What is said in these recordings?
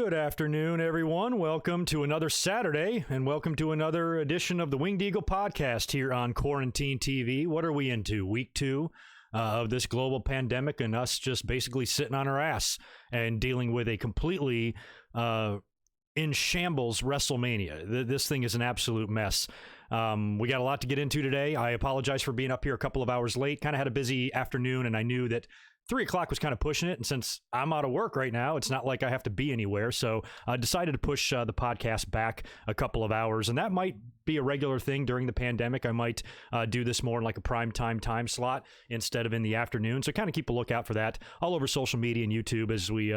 Good afternoon, everyone. Welcome to another Saturday, and welcome to another edition of the Winged Eagle podcast here on Quarantine TV. What are we into? Week 2 of this global pandemic, and us just basically sitting on our ass and dealing with a completely in shambles WrestleMania. This thing is an absolute mess. We got a lot to get into today. I apologize for being up here a couple of hours late. Kind of had a busy afternoon, and I knew that 3 o'clock was kind of pushing it, and since I'm out of work right now, it's not like I have to be anywhere, so I decided to push the podcast back a couple of hours, and that might be a regular thing during the pandemic. I might do this more in like a prime time slot instead of in the afternoon, so kind of keep a lookout for that all over social media and YouTube as we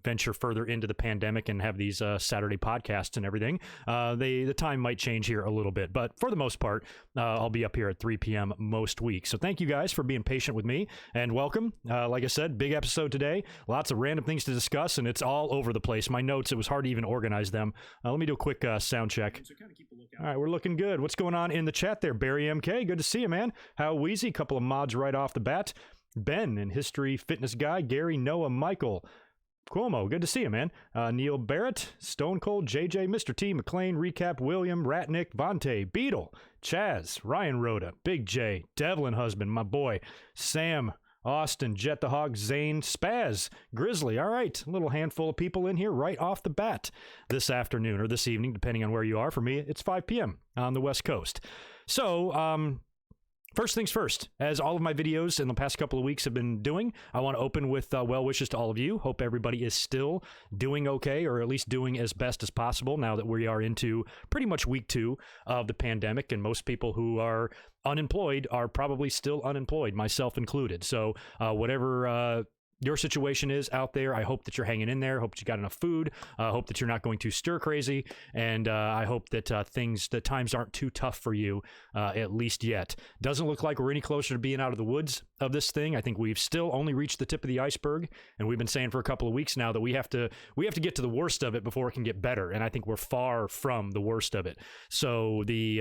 venture further into the pandemic and have these Saturday podcasts and everything. The time might change here a little bit, but for the most part, I'll be up here at 3 p.m. most weeks. So thank you guys for being patient with me, and welcome. Like I said, big episode today. Lots of random things to discuss, and it's all over the place. My notes, it was hard to even organize them. Let me do a quick sound check. So kind of keep a lookout. All right, we're looking good. What's going on in the chat there? Barry MK, good to see you, man. How Wheezy, couple of mods right off the bat. Ben and History Fitness Guy, Gary, Noah, Michael, Cuomo, good to see you, man. Neil Barrett, Stone Cold, JJ, Mr. T, McLean, Recap, William, Ratnick, Vontae, Beetle, Chaz, Ryan Rhoda, Big J, Devlin Husband, my boy, Sam, Austin, Jet the Hog, Zane, Spaz, Grizzly. All right, a little handful of people in here right off the bat this afternoon or this evening, depending on where you are. For me, it's 5 p.m. on the West Coast. So, first things first, as all of my videos in the past couple of weeks have been doing, I want to open with well wishes to all of you. Hope everybody is still doing okay, or at least doing as best as possible now that we are into pretty much week 2 of the pandemic, and most people who are unemployed are probably still unemployed, myself included. So whatever your situation is out there, I hope that you're hanging in there. Hope that you got enough food. Hope that you're not going too stir crazy, and I hope that the times aren't too tough for you, at least yet. Doesn't look like we're any closer to being out of the woods of this thing. I think we've still only reached the tip of the iceberg, and we've been saying for a couple of weeks now that we have to get to the worst of it before it can get better, and I think we're far from the worst of it. So the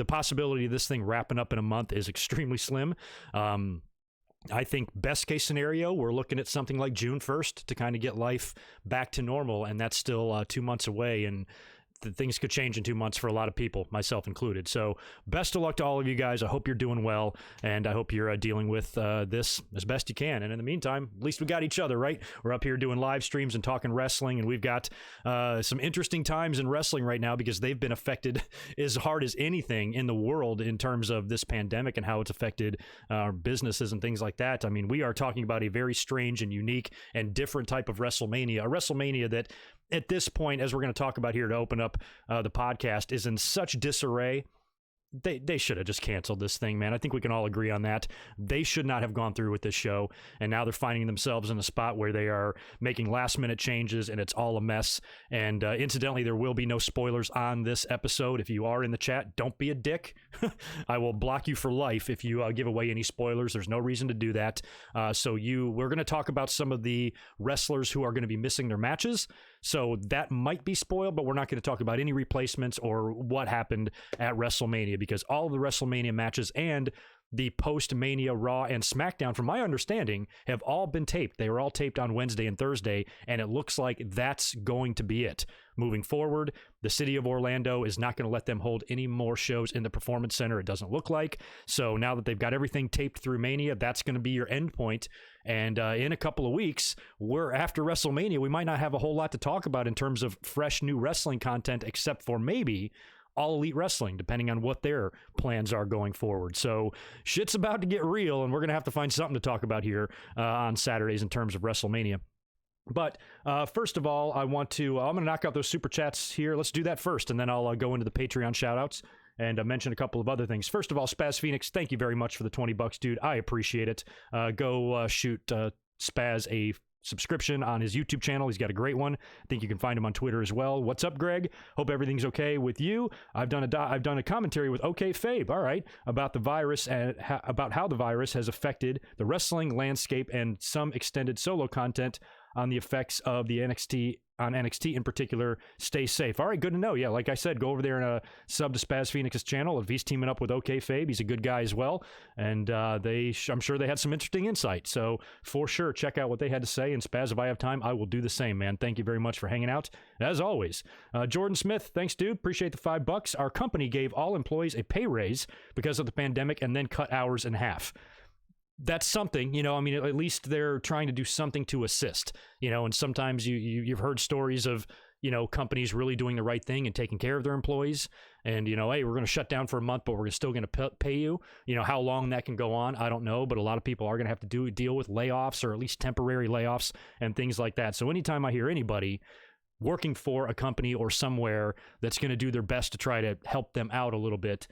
possibility of this thing wrapping up in a month is extremely slim. I think best case scenario, we're looking at something like June 1st to kind of get life back to normal, and that's still 2 months away, and things could change in 2 months for a lot of people, myself included. So best of luck to all of you guys. I hope you're doing well, and I hope you're dealing with this as best you can. And in the meantime, at least we got each other, right? We're up here doing live streams and talking wrestling, and we've got some interesting times in wrestling right now because they've been affected as hard as anything in the world in terms of this pandemic and how it's affected our businesses and things like that. I mean, we are talking about a very strange and unique and different type of WrestleMania, a WrestleMania that at this point, as we're going to talk about here to open up the podcast, is in such disarray. They should have just canceled this thing, man. I think we can all agree on that. They should not have gone through with this show, and now they're finding themselves in a spot where they are making last-minute changes, and it's all a mess. And incidentally, there will be no spoilers on this episode. If you are in the chat, don't be a dick. I will block you for life if you give away any spoilers. There's no reason to do that. We're going to talk about some of the wrestlers who are going to be missing their matches. So that might be spoiled, but we're not going to talk about any replacements or what happened at WrestleMania, because all of the WrestleMania matches and the post-Mania Raw and SmackDown, from my understanding, have all been taped. They were all taped on Wednesday and Thursday, and it looks like that's going to be it. Moving forward, the city of Orlando is not going to let them hold any more shows in the Performance Center, it doesn't look like. So now that they've got everything taped through Mania, that's going to be your end point. And in a couple of weeks, after WrestleMania, we might not have a whole lot to talk about in terms of fresh new wrestling content, except for maybe All Elite Wrestling, depending on what their plans are going forward. So shit's about to get real, and we're going to have to find something to talk about here on Saturdays in terms of WrestleMania. But first of all, I'm going to knock out those super chats here. Let's do that first, and then I'll go into the Patreon shout-outs and mention a couple of other things. First of all, Spaz Phoenix, thank you very much for the $20, dude. I appreciate it. Go shoot Spaz a subscription on his YouTube channel. He's got a great one. I think you can find him on Twitter as well. What's up, Greg? Hope everything's okay with you. I've done a commentary with OK Fabe, all right, about the virus and about how the virus has affected the wrestling landscape and some extended solo content on the effects of the NXT in particular. Stay safe. All right, good to know. Yeah, like I said, go over there and sub to Spaz Phoenix's channel. If he's teaming up with OK Fabe, he's a good guy as well. And I'm sure they had some interesting insight. So for sure, check out what they had to say. And Spaz, if I have time, I will do the same, man. Thank you very much for hanging out, as always. Jordan Smith, thanks, dude. Appreciate the $5. Our company gave all employees a pay raise because of the pandemic and then cut hours in half. That's something, I mean, at least they're trying to do something to assist, and sometimes you've heard stories of, companies really doing the right thing and taking care of their employees and, hey, we're going to shut down for a month, but we're still going to pay you. How long that can go on, I don't know, but a lot of people are going to have to deal with layoffs or at least temporary layoffs and things like that. So anytime I hear anybody working for a company or somewhere that's going to do their best to try to help them out a little bit,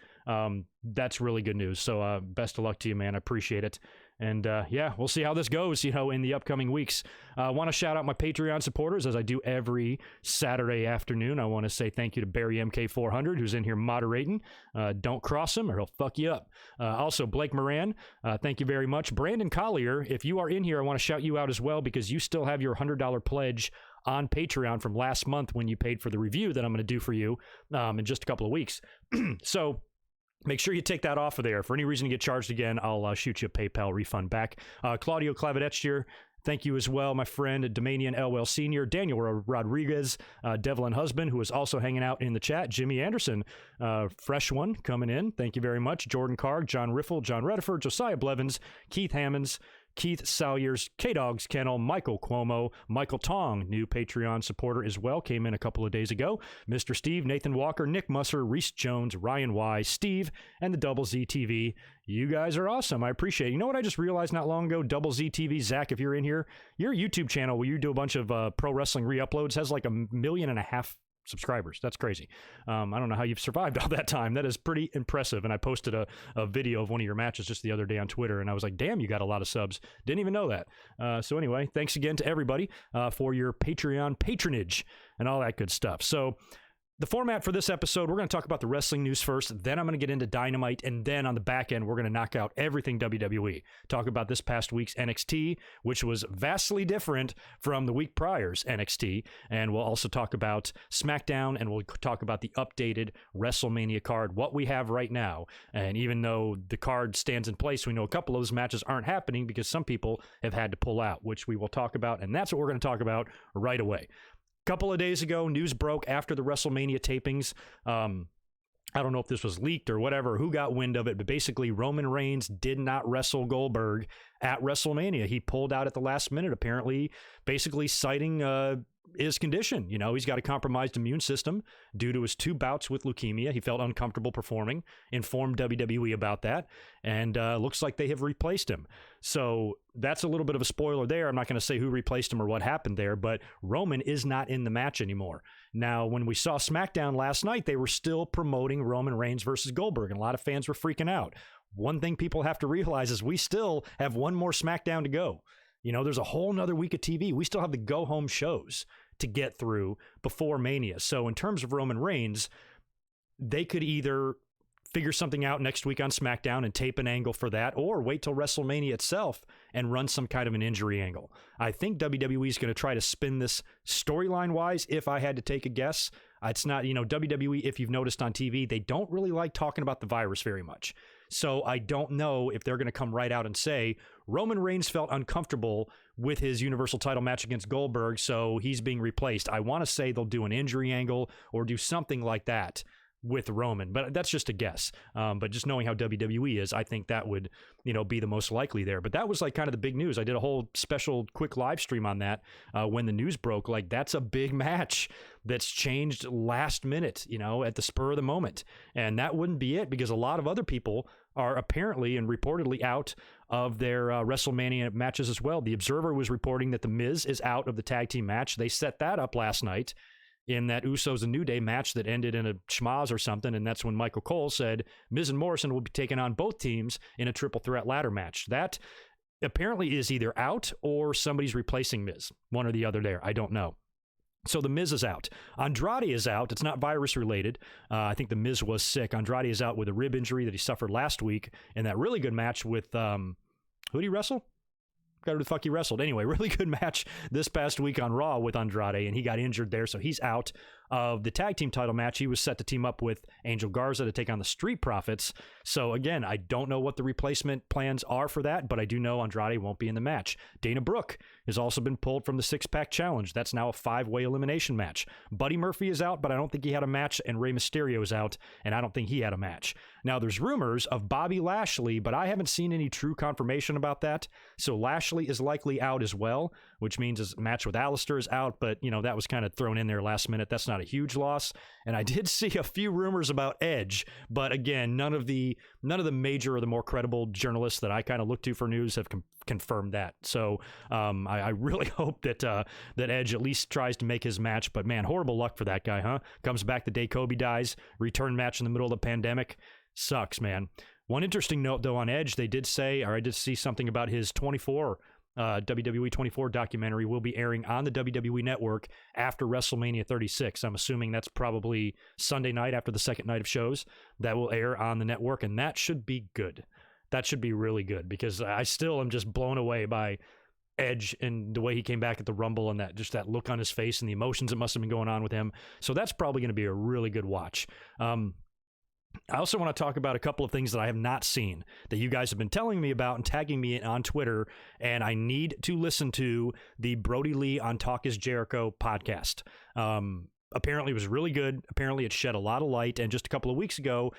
that's really good news. So best of luck to you, man. I appreciate it. And yeah, we'll see how this goes, in the upcoming weeks. I want to shout out my Patreon supporters as I do every Saturday afternoon. I want to say thank you to Barry MK400, who's in here moderating. Don't cross him or he'll fuck you up. Also, Blake Moran, thank you very much. Brandon Collier, if you are in here, I want to shout you out as well because you still have your $100 pledge on Patreon from last month when you paid for the review that I'm going to do for you in just a couple of weeks. So make sure you take that off of there. For any reason you get charged again, I'll shoot you a PayPal refund back. Claudio Clavedettier, thank you as well, my friend. Domanian Elwell Sr., Daniel Rodriguez, Devlin Husband, who is also hanging out in the chat. Jimmy Anderson, fresh one coming in. Thank you very much. Jordan Carg, John Riffle, John Rediford, Josiah Blevins, Keith Hammonds, Keith Salyers, K-Dogs Kennel, Michael Cuomo, Michael Tong, new Patreon supporter as well, came in a couple of days ago. Mr. Steve, Nathan Walker, Nick Musser, Reese Jones, Ryan Y, Steve, and the Double Z TV. You guys are awesome. I appreciate it. You know what I just realized not long ago? Double Z TV, Zach, if you're in here, your YouTube channel where you do a bunch of pro wrestling re-uploads has like 1.5 million subscribers. That's crazy. I don't know how you've survived all that time. That is pretty impressive. And I posted a video of one of your matches just the other day on Twitter, and I was like, damn, you got a lot of subs. Didn't even know that. So anyway, thanks again to everybody for your Patreon patronage and all that good stuff. So the format for this episode, we're going to talk about the wrestling news first, then I'm going to get into Dynamite, and then on the back end, we're going to knock out everything WWE. Talk about this past week's NXT, which was vastly different from the week prior's NXT, and we'll also talk about SmackDown, and we'll talk about the updated WrestleMania card, what we have right now. And even though the card stands in place, we know a couple of those matches aren't happening because some people have had to pull out, which we will talk about, and that's what we're going to talk about right away. Couple of days ago, news broke after the WrestleMania tapings. I don't know if this was leaked or whatever, who got wind of it, but basically Roman Reigns did not wrestle Goldberg at WrestleMania. He pulled out at the last minute, apparently, basically citing his condition. He's got a compromised immune system due to his 2 bouts with leukemia. He felt uncomfortable performing, informed WWE about that, and looks like they have replaced him. So that's a little bit of a spoiler there. I'm not going to say who replaced him or what happened there, but Roman is not in the match anymore. Now, when we saw SmackDown last night, they were still promoting Roman Reigns versus Goldberg, and a lot of fans were freaking out. One thing people have to realize is we still have one more SmackDown to go. There's a whole nother week of TV. We still have the go-home shows to get through before Mania. So in terms of Roman Reigns, they could either figure something out next week on SmackDown and tape an angle for that, or wait till WrestleMania itself and run some kind of an injury angle. I think WWE is going to try to spin this storyline-wise, if I had to take a guess. It's not, WWE, if you've noticed on TV, they don't really like talking about the virus very much. So I don't know if they're going to come right out and say, Roman Reigns felt uncomfortable with his Universal title match against Goldberg, so he's being replaced. I want to say they'll do an injury angle or do something like that with Roman, but that's just a guess. But just knowing how WWE is, I think that would, be the most likely there. But that was like kind of the big news. I did a whole special quick live stream on that when the news broke. Like, that's a big match that's changed last minute, at the spur of the moment. And that wouldn't be it, because a lot of other people are apparently and reportedly out of their WrestleMania matches as well. The Observer was reporting that The Miz is out of the tag team match. They set that up last night in that Usos and New Day match that ended in a schmoz or something, and that's when Michael Cole said Miz and Morrison will be taking on both teams in a triple threat ladder match. That apparently is either out or somebody's replacing Miz. One or the other there. I don't know. So The Miz is out. Andrade is out. It's not virus related. I think The Miz was sick. Andrade is out with a rib injury that he suffered last week in that really good match with, who did he wrestle? who the fuck he wrestled. Anyway, really good match this past week on Raw with Andrade, and he got injured there, so he's out of the tag team title match. He was set to team up with Angel Garza to take on the Street Profits. So again, I don't know what the replacement plans are for that, but I do know Andrade won't be in the match. Dana Brooke has also been pulled from the six-pack challenge. That's now a 5-way elimination match. Buddy Murphy is out, but I don't think he had a match, and Rey Mysterio is out, and I don't think he had a match. Now, there's rumors of Bobby Lashley, but I haven't seen any true confirmation about that. So Lashley is likely out as well, which means his match with Alistair is out, but, that was kind of thrown in there last minute. That's not a huge loss. And I did see a few rumors about Edge, but again, none of the major or the more credible journalists that I kind of look to for news have confirmed that. So I really hope that Edge at least tries to make his match, but man, horrible luck for that guy, huh? Comes back the day Kobe dies, return match in the middle of the pandemic. Sucks, man. One interesting note, though, on Edge, they did say, or I did see something about his WWE 24 documentary will be airing on the WWE Network after WrestleMania 36. I'm assuming that's probably Sunday night after the second night of shows that will air on the network, and that should be good. That should be really good, because I still am just blown away by Edge and the way he came back at the Rumble, and that look on his face and the emotions that must have been going on with him. So that's probably going to be a really good watch. I also want to talk about a couple of things that I have not seen that you guys have been telling me about and tagging me on Twitter, and I need to listen to the Brodie Lee on Talk is Jericho podcast. Apparently it was really good. Apparently it shed a lot of light, and just a couple of weeks ago,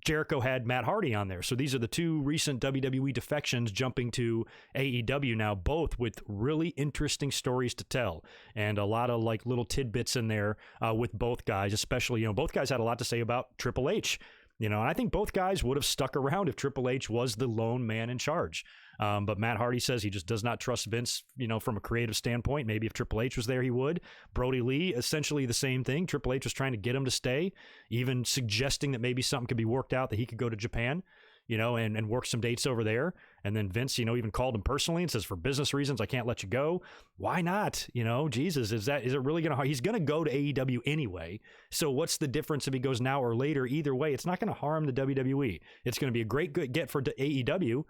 Jericho had Matt Hardy on there. So these are the two recent WWE defections jumping to AEW now, both with really interesting stories to tell, and a lot of like little tidbits in there with both guys, especially, both guys had a lot to say about Triple H. And I think both guys would have stuck around if Triple H was the lone man in charge. But Matt Hardy says he just does not trust Vince, from a creative standpoint. Maybe if Triple H was there, he would. Brodie Lee, essentially the same thing. Triple H was trying to get him to stay, even suggesting that maybe something could be worked out, that he could go to Japan, and work some dates over there. And then Vince, even called him personally and says, for business reasons, I can't let you go. Why not? Jesus, is it really going to, he's going to go to AEW anyway. So what's the difference if he goes now or later? Either way, it's not going to harm the WWE. It's going to be a great good get for AEW.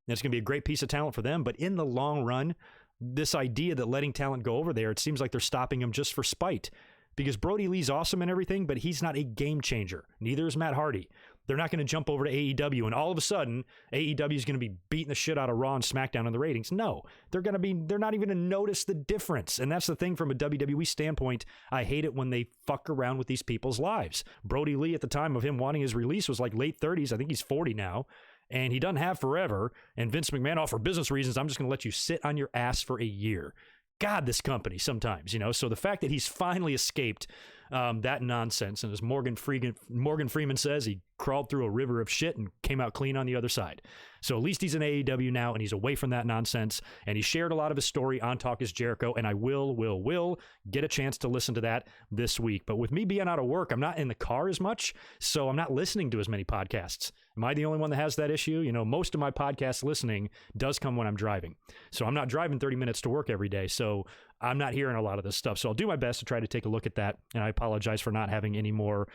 It's going to be a great piece of talent for them. But in the long run, this idea that letting talent go over there, it seems like they're stopping him just for spite. Because Brodie Lee's awesome and everything, but he's not a game changer. Neither is Matt Hardy. They're not going to jump over to AEW and all of a sudden AEW is going to be beating the shit out of Raw and SmackDown in the ratings. No, they're not even going to notice the difference. And that's the thing from a WWE standpoint. I hate it when they fuck around with these people's lives. Brodie Lee, at the time of him wanting his release, was like late 30s. I think he's 40 now. And he doesn't have forever. And Vince McMahon, for business reasons, I'm just going to let you sit on your ass for a year. God, this company sometimes, So the fact that he's finally escaped that nonsense, and as Morgan Freeman says, he crawled through a river of shit and came out clean on the other side. So at least he's in AEW now, and he's away from that nonsense, and he shared a lot of his story on Talk is Jericho, and I will get a chance to listen to that this week. But with me being out of work, I'm not in the car as much, so I'm not listening to as many podcasts. Am I the only one that has that issue? Most of my podcast listening does come when I'm driving. So I'm not driving 30 minutes to work every day, so I'm not hearing a lot of this stuff. So I'll do my best to try to take a look at that, and I apologize for not having any more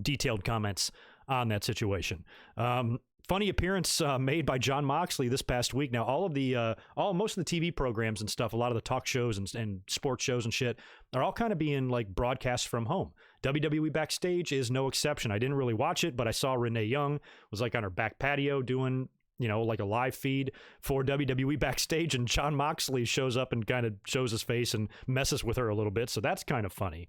detailed comments on that situation. Funny appearance made by Jon Moxley this past week. Now, most of the TV programs and stuff, a lot of the talk shows and sports shows and shit are all kind of being like broadcast from home. WWE Backstage is no exception. I didn't really watch it, but I saw Renee Young was like on her back patio doing, like a live feed for WWE Backstage, and Jon Moxley shows up and kind of shows his face and messes with her a little bit. So that's kind of funny.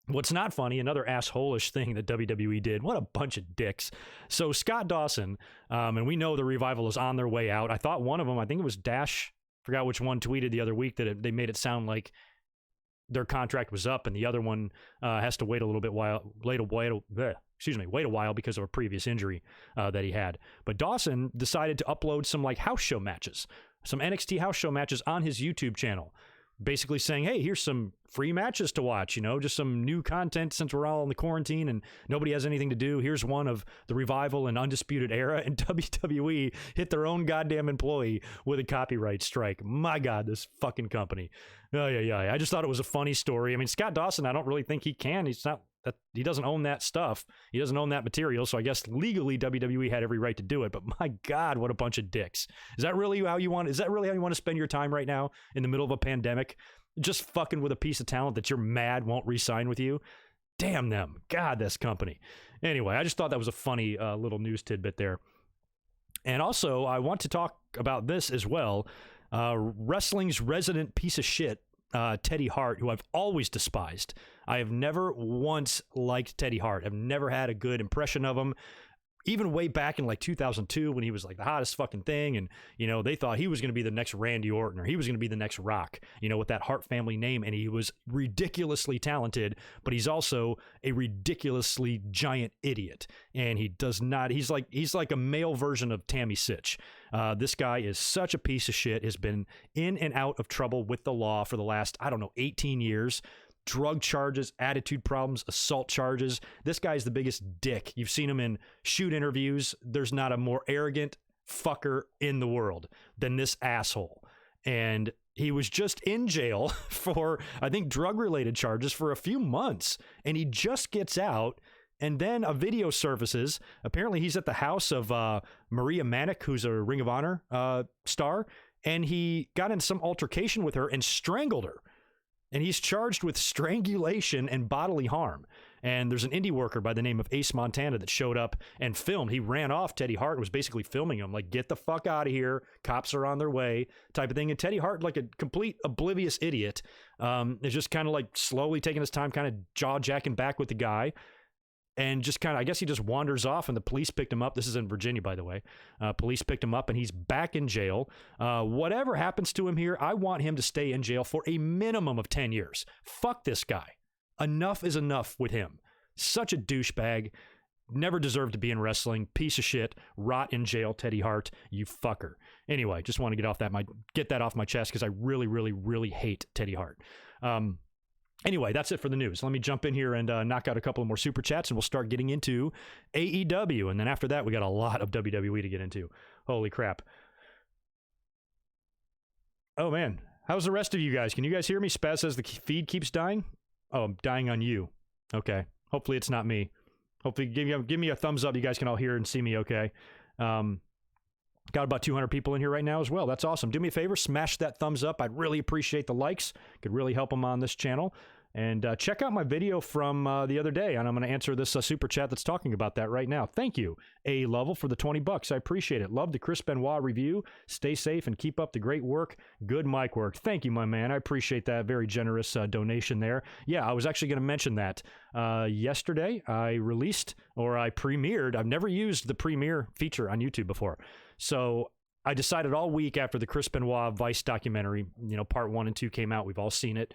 What's not funny, another asshole-ish thing that WWE did. What a bunch of dicks. So Scott Dawson, and we know the Revival is on their way out. I thought one of them, I think it was Dash, forgot which one, tweeted the other week that they made it sound like their contract was up, and the other one has to wait a while because of a previous injury that he had. But Dawson decided to upload some like house show matches, some NXT house show matches on his YouTube channel, basically saying, hey, here's some free matches to watch, just some new content since we're all in the quarantine and nobody has anything to do. Here's one of the Revival and Undisputed Era, and WWE hit their own goddamn employee with a copyright strike. My God, this fucking company. Yeah. I just thought it was a funny story. I mean, Scott Dawson, I don't really think he can. He's not that he doesn't own that stuff. He doesn't own that material. So I guess legally WWE had every right to do it. But my God, what a bunch of dicks. Is that really how you want to spend your time right now in the middle of a pandemic? Just fucking with a piece of talent that you're mad won't re-sign with you? Damn them. God, this company. Anyway, I just thought that was a funny little news tidbit there. And also, I want to talk about this as well. Wrestling's resident piece of shit, Teddy Hart, who I've always despised. I have never once liked Teddy Hart. I've never had a good impression of him. Even way back in like 2002 when he was like the hottest fucking thing, and they thought he was going to be the next Randy Orton, or he was going to be the next Rock, with that Hart family name, and he was ridiculously talented, but he's also a ridiculously giant idiot, and he's like a male version of Tammy Sitch. This guy is such a piece of shit, has been in and out of trouble with the law for the last 18 years. Drug charges, attitude problems, assault charges. This guy's the biggest dick. You've seen him in shoot interviews. There's not a more arrogant fucker in the world than this asshole. And he was just in jail for, I think, drug-related charges for a few months. And he just gets out, and then a video surfaces. Apparently, he's at the house of Maria Manick, who's a Ring of Honor star, and he got in some altercation with her and strangled her. And he's charged with strangulation and bodily harm. And there's an indie worker by the name of Ace Montana that showed up and filmed. He ran off Teddy Hart, was basically filming him, like, get the fuck out of here. Cops are on their way, type of thing. And Teddy Hart, like a complete oblivious idiot, is just kind of like slowly taking his time, kind of jaw-jacking back with the guy. And just kind of, I guess he just wanders off, and the police picked him up. This is in Virginia, by the way. Police picked him up, and he's back in jail. Whatever happens to him here, I want him to stay in jail for a minimum of 10 years. Fuck this guy. Enough is enough with him. Such a douchebag. Never deserved to be in wrestling. Piece of shit. Rot in jail, Teddy Hart. You fucker. Anyway, just want to get that off my chest because I really, really, really hate Teddy Hart. Anyway, that's it for the news. Let me jump in here and knock out a couple of more super chats, and we'll start getting into AEW. And then after that, we got a lot of WWE to get into. Holy crap. Oh, man. How's the rest of you guys? Can you guys hear me? Spaz says the feed keeps dying. Oh, I'm dying on you. Okay. Hopefully it's not me. Hopefully give me a thumbs up. You guys can all hear and see me okay. Got about 200 people in here right now as well. That's awesome. Do me a favor, smash that thumbs up. I'd really appreciate the likes. Could really help them on this channel. And check out my video from the other day, and I'm going to answer this super chat that's talking about that right now. Thank you, A Level, for the $20. I appreciate it. Love the Chris Benoit review. Stay safe and keep up the great work. Good mic work. Thank you, my man. I appreciate that. Very generous donation there. Yeah, I was actually going to mention that. Yesterday, I premiered. I've never used the premiere feature on YouTube before. So I decided all week after the Chris Benoit Vice documentary, part 1 and 2 came out. We've all seen it.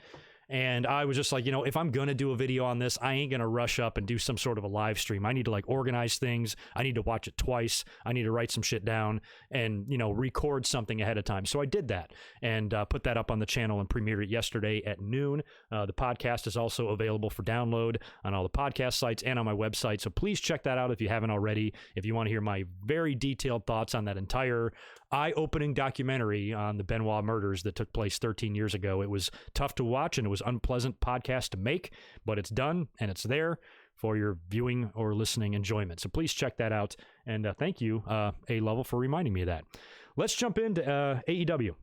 And I was just like, if I'm going to do a video on this, I ain't going to rush up and do some sort of a live stream. I need to organize things. I need to watch it twice. I need to write some shit down and, record something ahead of time. So I did that and put that up on the channel and premiered it yesterday at noon. The podcast is also available for download on all the podcast sites and on my website. So please check that out if you haven't already. If you want to hear my very detailed thoughts on that entire eye-opening documentary on the Benoit murders that took place 13 years ago. It was tough to watch and it was unpleasant podcast to make, but it's done and it's there for your viewing or listening enjoyment. So please check that out. And thank you, A Level, for reminding me of that. Let's jump into AEW.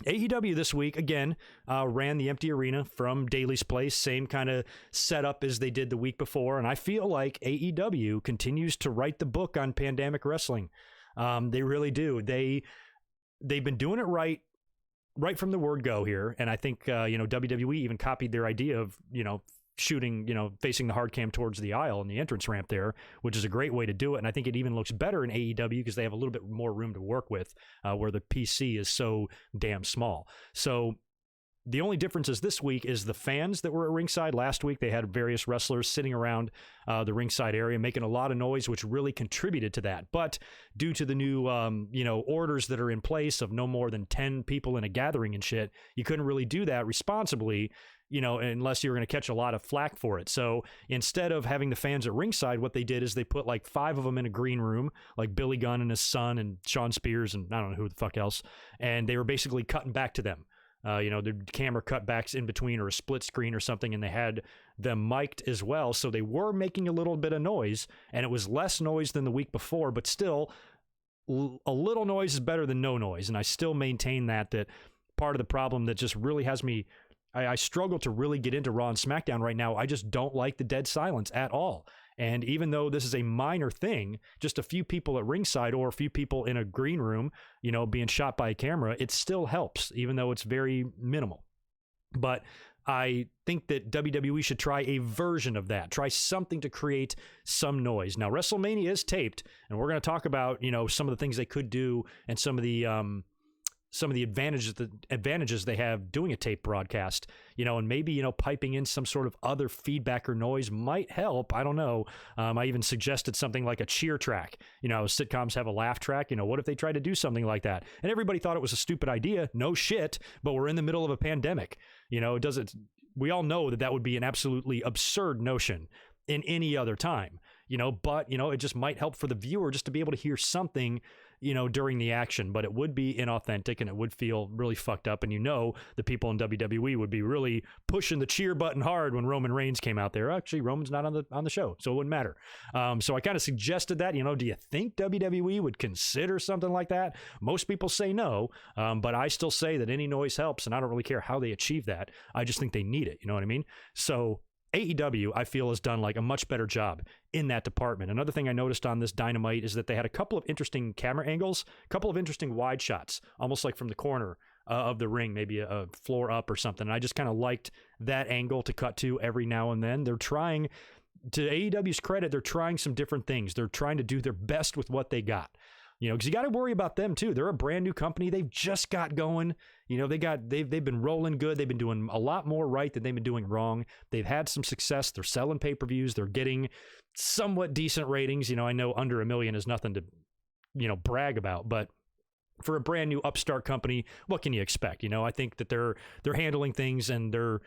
AEW this week, again, ran the empty arena from Daly's Place. Same kind of setup as they did the week before. And I feel like AEW continues to write the book on pandemic wrestling. They really do. They've been doing it right from the word go here. And I think, WWE even copied their idea of, shooting, facing the hard cam towards the aisle and the entrance ramp there, which is a great way to do it. And I think it even looks better in AEW because they have a little bit more room to work with, where the PC is so damn small. So the only difference is this week is the fans that were at ringside. Last week, they had various wrestlers sitting around the ringside area making a lot of noise, which really contributed to that. But due to the new, orders that are in place of no more than 10 people in a gathering and shit, you couldn't really do that responsibly, unless you were going to catch a lot of flack for it. So instead of having the fans at ringside, what they did is they put like 5 of them in a green room, like Billy Gunn and his son and Sean Spears and I don't know who the fuck else. And they were basically cutting back to them. The camera cutbacks in between or a split screen or something, and they had them mic'd as well. So they were making a little bit of noise, and it was less noise than the week before, but still a little noise is better than no noise. And I still maintain that part of the problem that just really has me, I struggle to really get into Raw and SmackDown right now. I just don't like the dead silence at all. And even though this is a minor thing, just a few people at ringside or a few people in a green room, being shot by a camera, it still helps, even though it's very minimal. But I think that WWE should try a version of that. Try something to create some noise. Now, WrestleMania is taped, and we're going to talk about, some of the things they could do and some of the advantages they have doing a tape broadcast, and maybe, piping in some sort of other feedback or noise might help. I don't know. I even suggested something like a cheer track. Sitcoms have a laugh track. What if they tried to do something like that? And everybody thought it was a stupid idea. No shit, but we're in the middle of a pandemic. We all know that would be an absolutely absurd notion in any other time, but, it just might help for the viewer just to be able to hear something, during the action, but it would be inauthentic and it would feel really fucked up. And the people in WWE would be really pushing the cheer button hard when Roman Reigns came out there. Actually, Roman's not on the show, so it wouldn't matter. So I kind of suggested that, do you think WWE would consider something like that? Most people say no, but I still say that any noise helps, and I don't really care how they achieve that. I just think they need it. You know what I mean? So AEW, I feel, has done like a much better job in that department. Another thing I noticed on this Dynamite is that they had a couple of interesting camera angles, a couple of interesting wide shots, almost like from the corner of the ring, maybe a floor up or something. And I just kind of liked that angle to cut to every now and then. They're trying, to AEW's credit, they're trying some different things. They're trying to do their best with what they got. Because you got to worry about them too. They're a brand new company. They've just got going. They've been rolling good. They've been doing a lot more right than they've been doing wrong. They've had some success. They're selling pay-per-views. They're getting somewhat decent ratings. I know under 1 million is nothing to, brag about, but for a brand new upstart company, what can you expect? I think that they're handling things and they're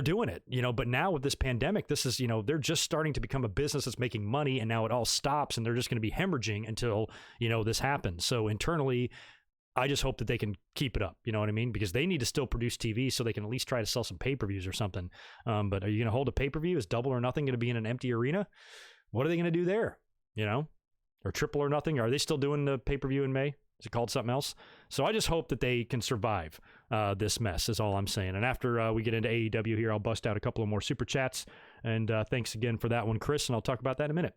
doing it, but now with this pandemic, this is, they're just starting to become a business that's making money, and now it all stops and they're just going to be hemorrhaging until, this happens. So internally, I just hope that they can keep it up, you know what I mean? Because they need to still produce TV so they can at least try to sell some pay-per-views or something. But are you going to hold a pay-per-view? Is Double or Nothing going to be in an empty arena? What are they going to do there? Or Triple or Nothing? Are they still doing the pay-per-view in May? Is it called something else? So I just hope that they can survive this mess is all I'm saying. And after we get into AEW here, I'll bust out a couple of more super chats. And thanks again for that one, Chris, and I'll talk about that in a minute.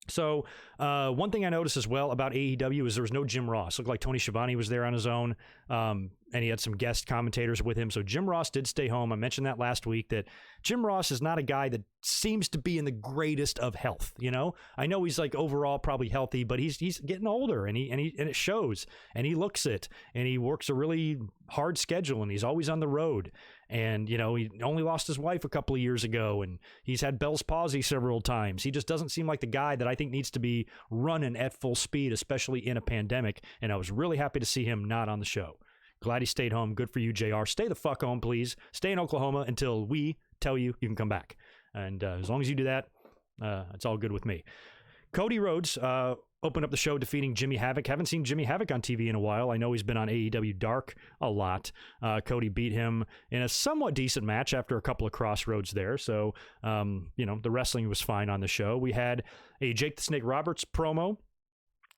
So one thing I noticed as well about AEW is there was no Jim Ross. It looked like Tony Schiavone was there on his own, and he had some guest commentators with him. So Jim Ross did stay home. I mentioned that last week, that Jim Ross is not a guy that seems to be in the greatest of health. I know he's like overall probably healthy, but he's getting older, and it shows, and he looks it, and he works a really hard schedule, and he's always on the road. And, he only lost his wife a couple of years ago, and he's had Bell's palsy several times. He just doesn't seem like the guy that I think needs to be running at full speed, especially in a pandemic. And I was really happy to see him not on the show. Glad he stayed home. Good for you, JR. Stay the fuck home, please. Stay in Oklahoma until we tell you can come back. And as long as you do that, it's all good with me. Cody Rhodes opened up the show defeating Jimmy Havoc. Haven't seen Jimmy Havoc on TV in a while. I know he's been on AEW Dark a lot. Cody beat him in a somewhat decent match after a couple of crossroads there. So, the wrestling was fine on the show. We had a Jake the Snake Roberts promo.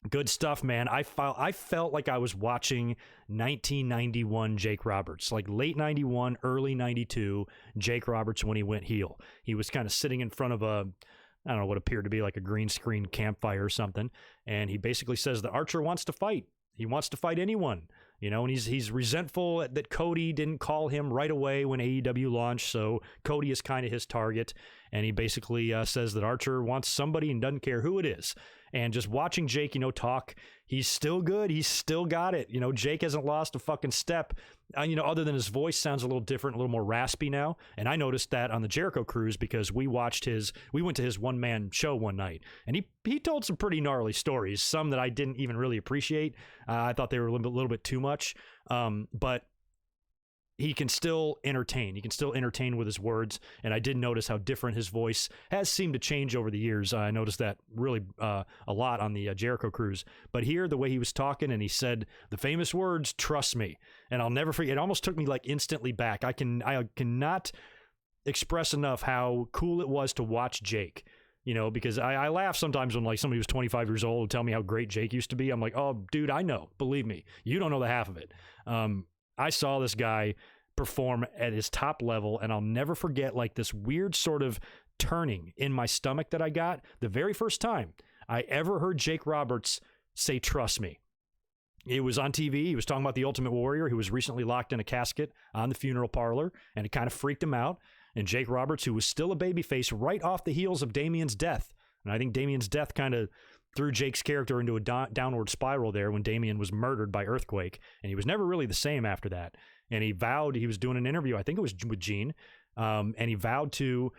Good stuff, man. I felt like I was watching 1991 Jake Roberts, like late 91, early 92 Jake Roberts when he went heel. He was kind of sitting in front of I don't know, what appeared to be like a green screen campfire or something. And he basically says that Archer wants to fight. He wants to fight anyone, and he's resentful that Cody didn't call him right away when AEW launched. So Cody is kind of his target. And he basically says that Archer wants somebody and doesn't care who it is. And just watching Jake, talk, he's still good. He's still got it. Jake hasn't lost a fucking step, other than his voice sounds a little different, a little more raspy now. And I noticed that on the Jericho Cruise because we went to his one-man show one night, and he told some pretty gnarly stories, some that I didn't even really appreciate. I thought they were a little bit too much. But he can still entertain. He can still entertain with his words. And I did notice how different his voice has seemed to change over the years. I noticed that really a lot on the Jericho Cruise. But here, the way he was talking, and he said the famous words, "Trust me." And I'll never forget. It almost took me like instantly back. I cannot express enough how cool it was to watch Jake. You know, because I laugh sometimes when like somebody who's 25 years old will tell me how great Jake used to be. I'm like, oh, dude, I know. Believe me, you don't know the half of it. I saw this guy perform at his top level, and I'll never forget like this weird sort of turning in my stomach that I got the very first time I ever heard Jake Roberts say, "Trust me." It was on TV. He was talking about the Ultimate Warrior, who was recently locked in a casket on the funeral parlor, and it kind of freaked him out. And Jake Roberts, who was still a babyface right off the heels of Damien's death. And I think Damien's death kind of threw Jake's character into a downward spiral there when Damien was murdered by Earthquake. And he was never really the same after that. And he vowed, he was doing an interview, I think it was with Gene, and he vowed to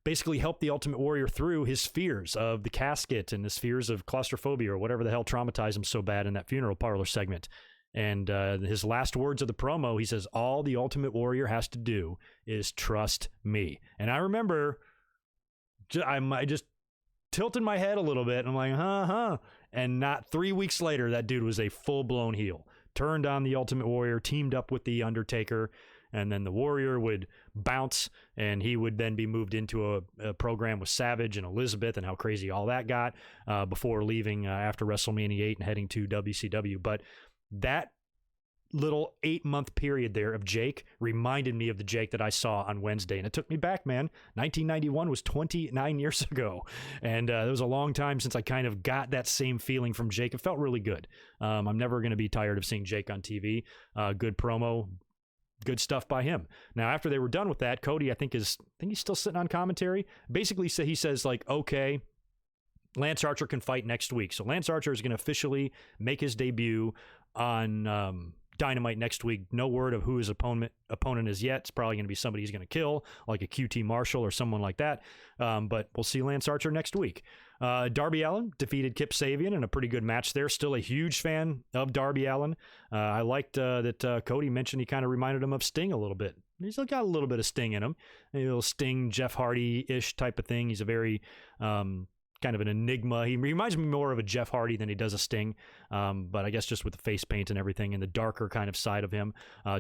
basically help the Ultimate Warrior through his fears of the casket and his fears of claustrophobia or whatever the hell traumatized him so bad in that funeral parlor segment. And his last words of the promo, he says, all the Ultimate Warrior has to do is trust me. And I remember I just tilted my head a little bit. And I'm like, huh. And not 3 weeks later, that dude was a full-blown heel. Turned on the Ultimate Warrior, teamed up with the Undertaker, and then the Warrior would bounce, and he would then be moved into a program with Savage and Elizabeth, and how crazy all that got before leaving after WrestleMania 8 and heading to WCW. But that little 8-month period there of Jake reminded me of the Jake that I saw on Wednesday. And it took me back, man. 1991 was 29 years ago. And it was a long time since I kind of got that same feeling from Jake. It felt really good. I'm never going to be tired of seeing Jake on TV. Good promo, good stuff by him. Now, after they were done with that, Cody, I think he's still sitting on commentary. Basically, he says like, okay, Lance Archer can fight next week. So Lance Archer is going to officially make his debut on Dynamite next week. No word of who his opponent is yet. It's probably going to be somebody he's going to kill, like a QT Marshall or someone like that. But we'll see Lance Archer next week. Darby Allin defeated Kip Sabian in a pretty good match there. Still a huge fan of Darby Allin. I liked that Cody mentioned he kind of reminded him of Sting a little bit. He's got a little bit of Sting in him. A little Sting, Jeff Hardy-ish type of thing. He's a very kind of an enigma. He reminds me more of a Jeff Hardy than he does a Sting, but I guess just with the face paint and everything and the darker kind of side of him.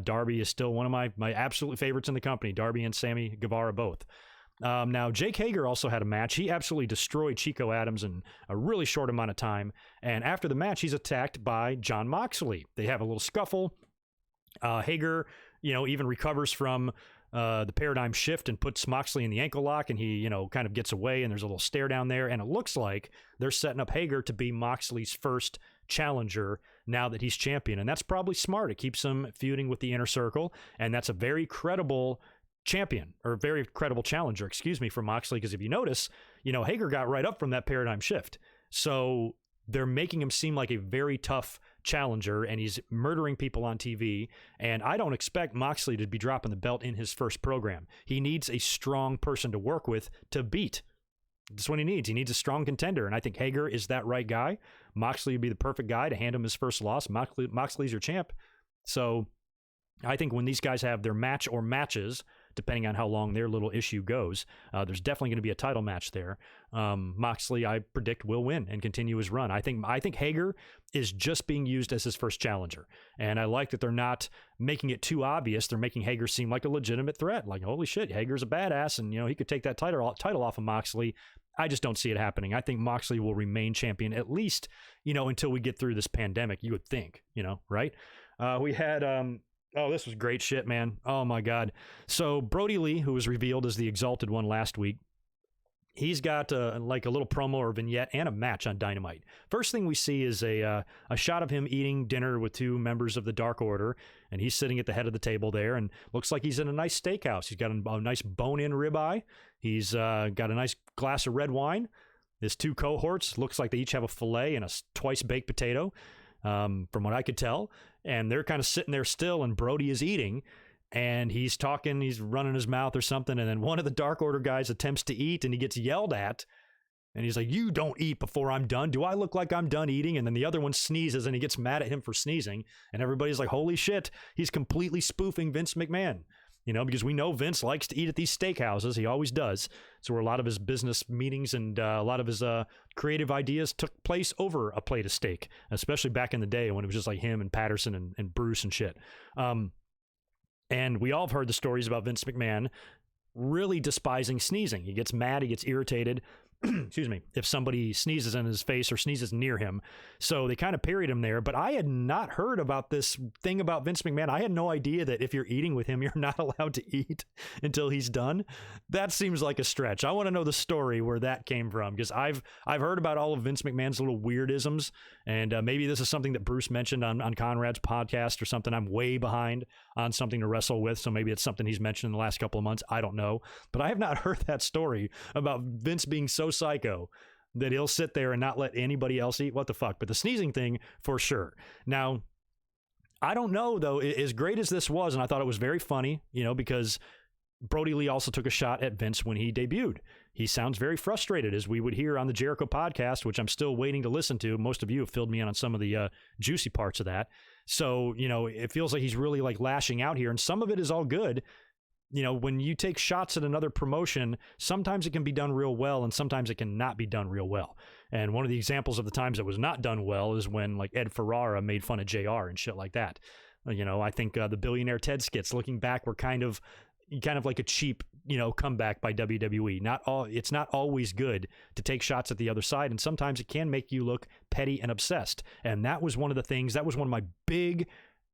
Darby is still one of my absolute favorites in the company. Darby and Sammy Guevara both. Now, Jake Hager also had a match. He absolutely destroyed Chico Adams in a really short amount of time, and after the match, he's attacked by Jon Moxley. They have a little scuffle. Hager, even recovers from the paradigm shift and puts Moxley in the ankle lock, and he, kind of gets away, and there's a little stare down there, and it looks like they're setting up Hager to be Moxley's first challenger now that he's champion, and that's probably smart. It keeps him feuding with the Inner Circle, and that's a very credible champion, or very credible challenger, for Moxley, because if you notice, Hager got right up from that paradigm shift, so they're making him seem like a very tough challenger, and he's murdering people on TV, and I don't expect Moxley to be dropping the belt in his first program. He needs a strong person to work with to beat. That's what he needs. He needs a strong contender, and I think Hager is that right guy. Moxley would be the perfect guy to hand him his first loss. Moxley's your champ. So I think when these guys have their match or matches, depending on how long their little issue goes, there's definitely going to be a title match there. Moxley, I predict, will win and continue his run. I think Hager is just being used as his first challenger, and I like that they're not making it too obvious. They're making Hager seem like a legitimate threat. Like, holy shit, Hager's a badass, and he could take that title off of Moxley. I just don't see it happening. I think Moxley will remain champion at least, until we get through this pandemic. You would think, right? We had. Oh, this was great shit, man. Oh, my God. So Brodie Lee, who was revealed as the Exalted One last week, he's got a little promo or vignette and a match on Dynamite. First thing we see is a shot of him eating dinner with two members of the Dark Order, and he's sitting at the head of the table there, and looks like he's in a nice steakhouse. He's got a nice bone-in ribeye. He's got a nice glass of red wine. His two cohorts, looks like they each have a filet and a twice-baked potato, from what I could tell. And they're kind of sitting there still, and Brodie is eating, and he's talking, he's running his mouth or something, and then one of the Dark Order guys attempts to eat, and he gets yelled at, and he's like, "You don't eat before I'm done. Do I look like I'm done eating?" And then the other one sneezes, and he gets mad at him for sneezing, and everybody's like, holy shit, he's completely spoofing Vince McMahon. because we know Vince likes to eat at these steakhouses. He always does. So where a lot of his business meetings and a lot of his creative ideas took place over a plate of steak, especially back in the day when it was just like him and Patterson and Bruce and shit. And we all have heard the stories about Vince McMahon really despising sneezing. He gets mad, he gets irritated, excuse me, if somebody sneezes in his face or sneezes near him. So they kind of parried him there, but I had not heard about this thing about Vince McMahon. I had no idea that if you're eating with him, you're not allowed to eat until he's done. That seems like a stretch. I want to know the story where that came from, because I've heard about all of Vince McMahon's little weirdisms, and maybe this is something that Bruce mentioned on Conrad's podcast or something. I'm way behind on something to wrestle with, so maybe it's something he's mentioned in the last couple of months. I don't know, but I have not heard that story about Vince being so psycho that he'll sit there and not let anybody else eat. What the fuck? But the sneezing thing, for sure. Now, I don't know, though, as great as this was, and I thought it was very funny, because Brodie Lee also took a shot at Vince when he debuted. He sounds very frustrated, as we would hear on the Jericho podcast, which I'm still waiting to listen to. Most of you have filled me in on some of the juicy parts of that. So, it feels like he's really like lashing out here, and some of it is all good. When you take shots at another promotion, sometimes it can be done real well, and sometimes it can not be done real well. And one of the examples of the times it was not done well is when like Ed Ferrara made fun of JR and shit like that. I think the Billionaire Ted skits, looking back, were kind of like a cheap, comeback by WWE. It's not always good to take shots at the other side, and sometimes it can make you look petty and obsessed. And that was one of my big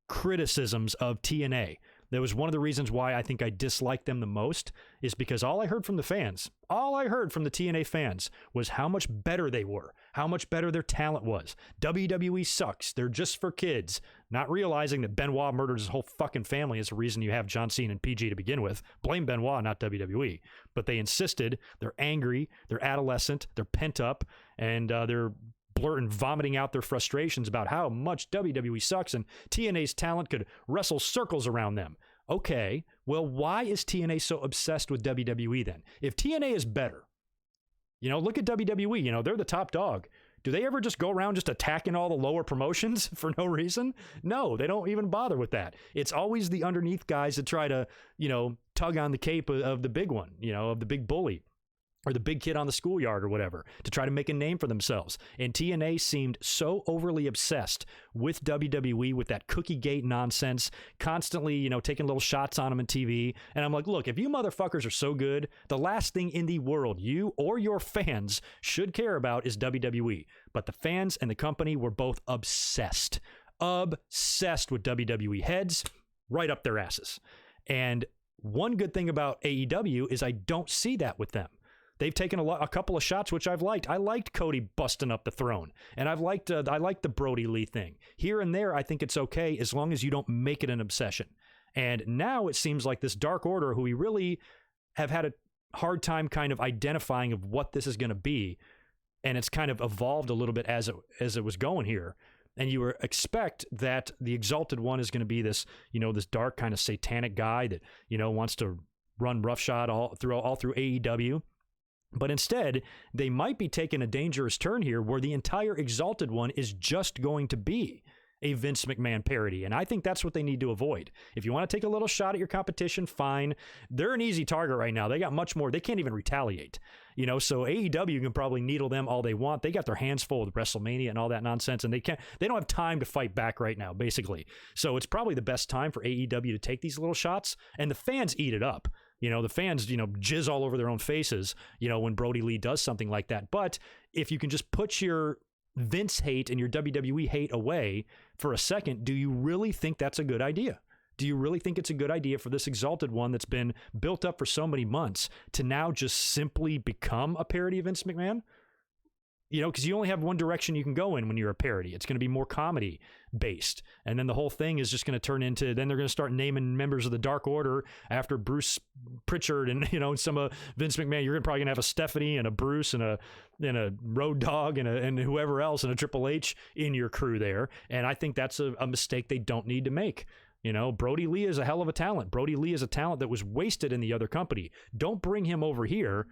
criticisms of TNA. That was one of the reasons why I think I disliked them the most, is because all I heard from the TNA fans was how much better they were, how much better their talent was. WWE sucks. They're just for kids. Not realizing that Benoit murdered his whole fucking family is the reason you have John Cena and PG to begin with. Blame Benoit, not WWE. But they insisted. They're angry. They're adolescent. They're pent up. And they're blurting, vomiting out their frustrations about how much WWE sucks and TNA's talent could wrestle circles around them. Okay, well, why is TNA so obsessed with WWE then? If TNA is better, look at WWE, they're the top dog. Do they ever just go around just attacking all the lower promotions for no reason? No, they don't even bother with that. It's always the underneath guys that try to, tug on the cape of the big one, of the big bully, or the big kid on the schoolyard or whatever, to try to make a name for themselves. And TNA seemed so overly obsessed with WWE, with that cookie gate nonsense, constantly, taking little shots on them on TV. And I'm like, look, if you motherfuckers are so good, the last thing in the world you or your fans should care about is WWE. But the fans and the company were both obsessed with WWE heads right up their asses. And one good thing about AEW is I don't see that with them. They've taken a couple of shots, which I've liked. I liked Cody busting up the throne, and I liked the Brodie Lee thing. Here and there, I think it's okay as long as you don't make it an obsession. And now it seems like this Dark Order, who we really have had a hard time kind of identifying of what this is going to be, and it's kind of evolved a little bit as it was going here. And you expect that the Exalted One is going to be this, this dark kind of satanic guy that, wants to run roughshod all through AEW. But instead, they might be taking a dangerous turn here where the entire Exalted One is just going to be a Vince McMahon parody. And I think that's what they need to avoid. If you want to take a little shot at your competition, fine. They're an easy target right now. They got much more. They can't even retaliate. So AEW can probably needle them all they want. They got their hands full with WrestleMania and all that nonsense, and they don't have time to fight back right now, basically. So it's probably the best time for AEW to take these little shots, and the fans eat it up. The fans, jizz all over their own faces, when Brodie Lee does something like that. But if you can just put your Vince hate and your WWE hate away for a second, do you really think that's a good idea? Do you really think it's a good idea for this Exalted One that's been built up for so many months to now just simply become a parody of Vince McMahon? Because you only have one direction you can go in when you're a parody. It's going to be more comedy based. And then the whole thing is just going to turn into, then they're going to start naming members of the Dark Order after Bruce Pritchard and, some of Vince McMahon. You're probably going to have a Stephanie and a Bruce and a Road Dogg and whoever else and a Triple H in your crew there. And I think that's a mistake they don't need to make. Brodie Lee is a hell of a talent. Brodie Lee is a talent that was wasted in the other company. Don't bring him over here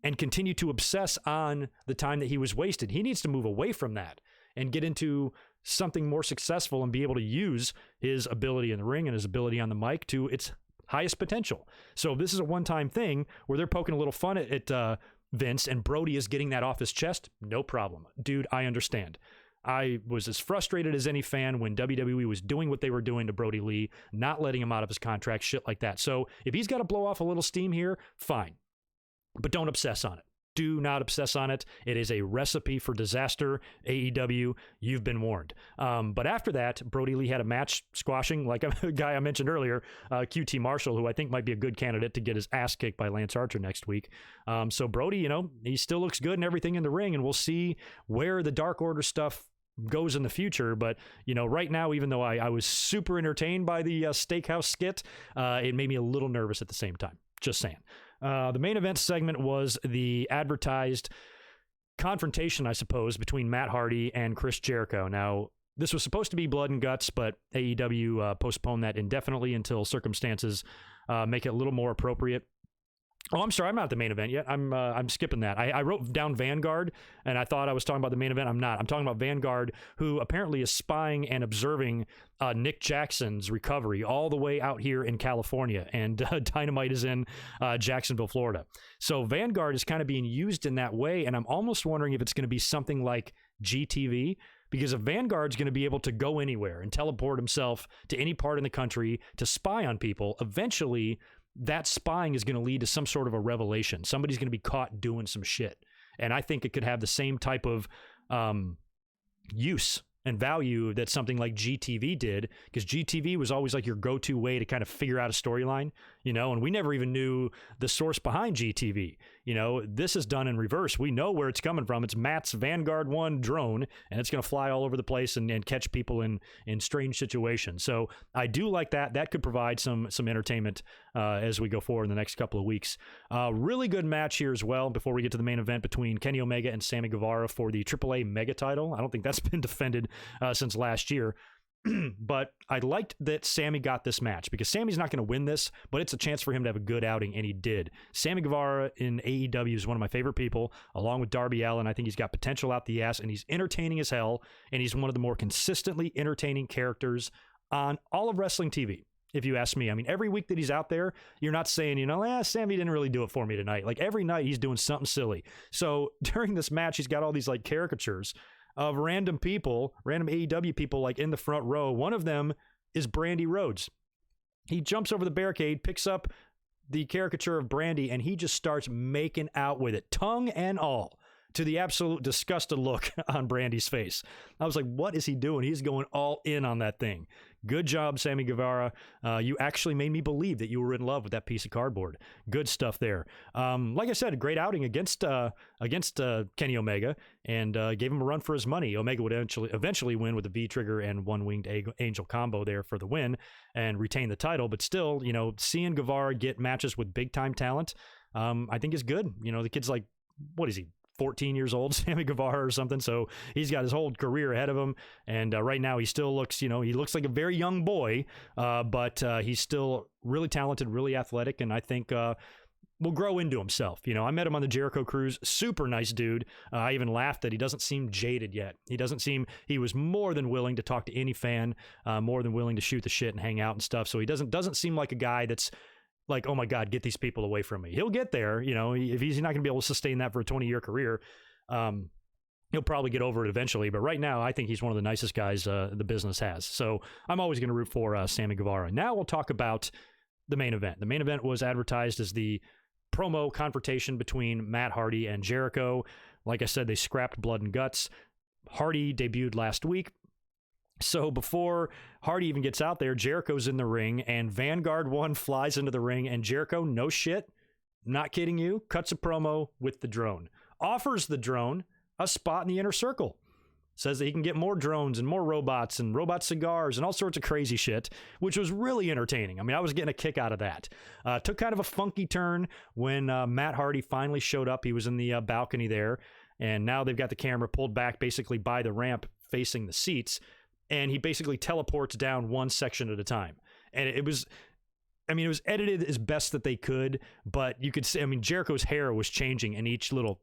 and continue to obsess on the time that he was wasted. He needs to move away from that and get into something more successful and be able to use his ability in the ring and his ability on the mic to its highest potential. So if this is a one-time thing where they're poking a little fun at Vince and Brodie is getting that off his chest, no problem. Dude, I understand. I was as frustrated as any fan when WWE was doing what they were doing to Brodie Lee, not letting him out of his contract, shit like that. So if he's got to blow off a little steam here, fine. But don't obsess on it. Do not obsess on it. It is a recipe for disaster. AEW, you've been warned. But after that, Brodie Lee had a match squashing, like a guy I mentioned earlier, QT Marshall, who I think might be a good candidate to get his ass kicked by Lance Archer next week. So Brodie, he still looks good and everything in the ring, and we'll see where the Dark Order stuff goes in the future. But right now, even though I was super entertained by the steakhouse skit, it made me a little nervous at the same time. Just saying. The main event segment was the advertised confrontation, I suppose, between Matt Hardy and Chris Jericho. Now, this was supposed to be blood and guts, but AEW postponed that indefinitely until circumstances make it a little more appropriate. Oh, I'm sorry. I'm not at the main event yet. I'm skipping that. I wrote down Vanguard, and I thought I was talking about the main event. I'm not. I'm talking about Vanguard, who apparently is spying and observing Nick Jackson's recovery all the way out here in California, and Dynamite is in Jacksonville, Florida. So Vanguard is kind of being used in that way, and I'm almost wondering if it's going to be something like GTV, because if Vanguard's going to be able to go anywhere and teleport himself to any part in the country to spy on people, eventually that spying is going to lead to some sort of a revelation. Somebody's going to be caught doing some shit. And I think it could have the same type of use and value that something like GTV did, because GTV was always like your go-to way to kind of figure out a storyline, and we never even knew the source behind GTV. This is done in reverse. We know where it's coming from. It's Matt's Vanguard 1 drone, and it's going to fly all over the place and catch people in strange situations. So I do like that. That could provide some entertainment as we go forward in the next couple of weeks. Really good match here as well before we get to the main event between Kenny Omega and Sammy Guevara for the AAA Mega title. I don't think that's been defended since last year. But I liked that Sammy got this match, because Sammy's not going to win this, but it's a chance for him to have a good outing, and he did. Sammy Guevara in AEW is one of my favorite people, along with Darby Allin. I think he's got potential out the ass, and he's entertaining as hell, and he's one of the more consistently entertaining characters on all of wrestling TV, if you ask me. I mean, every week that he's out there, you're not saying, Sammy didn't really do it for me tonight. Like, every night he's doing something silly. So during this match, he's got all these like caricatures of random AEW people, like in the front row. One of them is Brandy Rhodes. He jumps over the barricade, picks up the caricature of Brandy, and he just starts making out with it, tongue and all, to the absolute disgusted look on Brandy's face. I was like, what is he doing? He's going all in on that thing. Good job, Sammy Guevara. You actually made me believe that you were in love with that piece of cardboard. Good stuff there. Like I said, a great outing against Kenny Omega, and gave him a run for his money. Omega would eventually win with a V-trigger and one-winged angel combo there for the win and retain the title. But still, seeing Guevara get matches with big-time talent, I think is good. The kid's like, what is he, 14 years old, Sammy Guevara or something. So he's got his whole career ahead of him. And right now he still looks, he looks like a very young boy, but he's still really talented, really athletic. And I think will grow into himself. I met him on the Jericho Cruise. Super nice dude. I even laughed that he doesn't seem jaded yet. He was more than willing to talk to any fan, more than willing to shoot the shit and hang out and stuff. So he doesn't seem like a guy that's like, oh my God, get these people away from me. He'll get there. If he's not going to be able to sustain that for a 20-year career, he'll probably get over it eventually. But right now, I think he's one of the nicest guys the business has. So I'm always going to root for Sammy Guevara. Now we'll talk about the main event. The main event was advertised as the promo confrontation between Matt Hardy and Jericho. Like I said, they scrapped Blood and Guts. Hardy debuted last week. So before Hardy even gets out there, Jericho's in the ring, and Vanguard 1 flies into the ring, and Jericho, no shit, not kidding you, cuts a promo with the drone. Offers the drone a spot in the inner circle. Says that he can get more drones and more robots and robot cigars and all sorts of crazy shit, which was really entertaining. I mean, I was getting a kick out of that. Took kind of a funky turn when Matt Hardy finally showed up. He was in the balcony there, and now they've got the camera pulled back basically by the ramp facing the seats. And he basically teleports down one section at a time. And it was edited as best that they could, but you could see, Jericho's hair was changing in each little,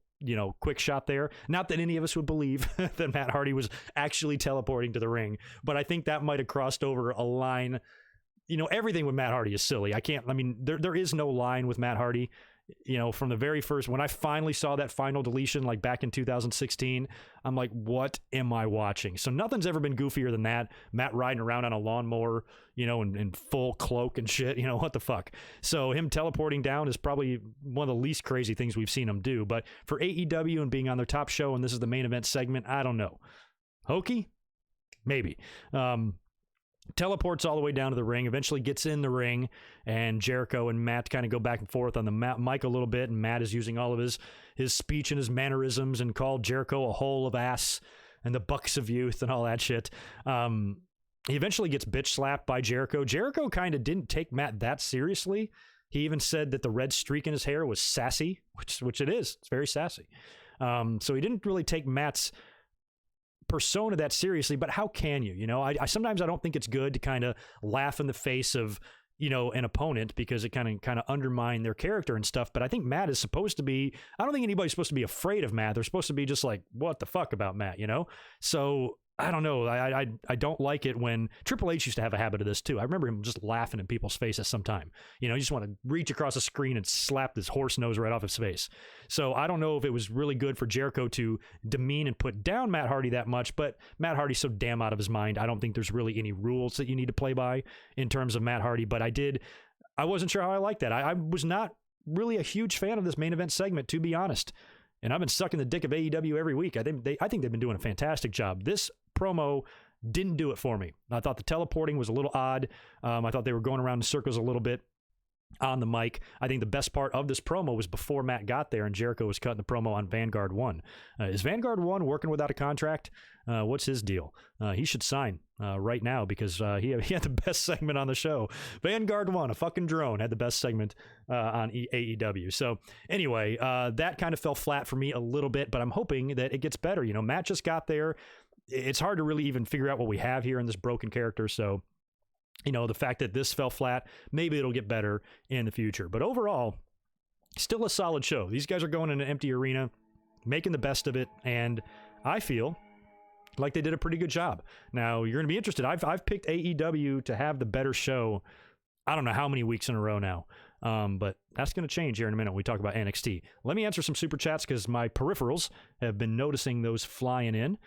quick shot there. Not that any of us would believe that Matt Hardy was actually teleporting to the ring, but I think that might have crossed over a line everything with Matt Hardy is silly. There is no line with Matt Hardy. From the very first, when I finally saw that final deletion, like back in 2016, I'm like, what am I watching? So nothing's ever been goofier than that. Matt riding around on a lawnmower, in full cloak and shit, what the fuck? So him teleporting down is probably one of the least crazy things we've seen him do. But for AEW and being on their top show, and this is the main event segment, I don't know. Hokey? Maybe. Teleports all the way down to the ring, eventually gets in the ring, and Jericho and Matt kind of go back and forth on the mic a little bit, and Matt is using all of his speech and his mannerisms and called Jericho a hole of ass and the bucks of youth and all that shit. He eventually gets bitch slapped by Jericho. Jericho kind of didn't take Matt that seriously. He even said that the red streak in his hair was sassy, which it is. It's very sassy. So he didn't really take Matt's persona that seriously, but how can you? I sometimes I don't think it's good to kind of laugh in the face of an opponent, because it kind of undermine their character and stuff. But I think Matt is supposed to be, I don't think anybody's supposed to be afraid of Matt. They're supposed to be just like, what the fuck about Matt, So I don't know. I don't like it when Triple H used to have a habit of this too. I remember him just laughing in people's faces sometime. You just want to reach across the screen and slap this horse nose right off his face. So I don't know if it was really good for Jericho to demean and put down Matt Hardy that much, but Matt Hardy's so damn out of his mind. I don't think there's really any rules that you need to play by in terms of Matt Hardy, but I wasn't sure how I liked that. I was not really a huge fan of this main event segment, to be honest. And I've been sucking the dick of AEW every week. I think they've been doing a fantastic job. This promo didn't do it for me. I thought the teleporting was a little odd. I thought they were going around in circles a little bit on the mic. I think the best part of this promo was before Matt got there and Jericho was cutting the promo on Vanguard 1. Is Vanguard 1 working without a contract? What's his deal? He should sign right now, because he had the best segment on the show. Vanguard 1, a fucking drone, had the best segment on AEW. So anyway, that kind of fell flat for me a little bit, but I'm hoping that it gets better. Matt just got there. It's hard to really even figure out what we have here in this broken character. So, the fact that this fell flat, maybe it'll get better in the future. But overall, still a solid show. These guys are going in an empty arena, making the best of it, and I feel like they did a pretty good job. Now, you're going to be interested. I've picked AEW to have the better show. I don't know how many weeks in a row now. But that's going to change here in a minute when we talk about NXT. Let me answer some super chats, because my peripherals have been noticing those flying in.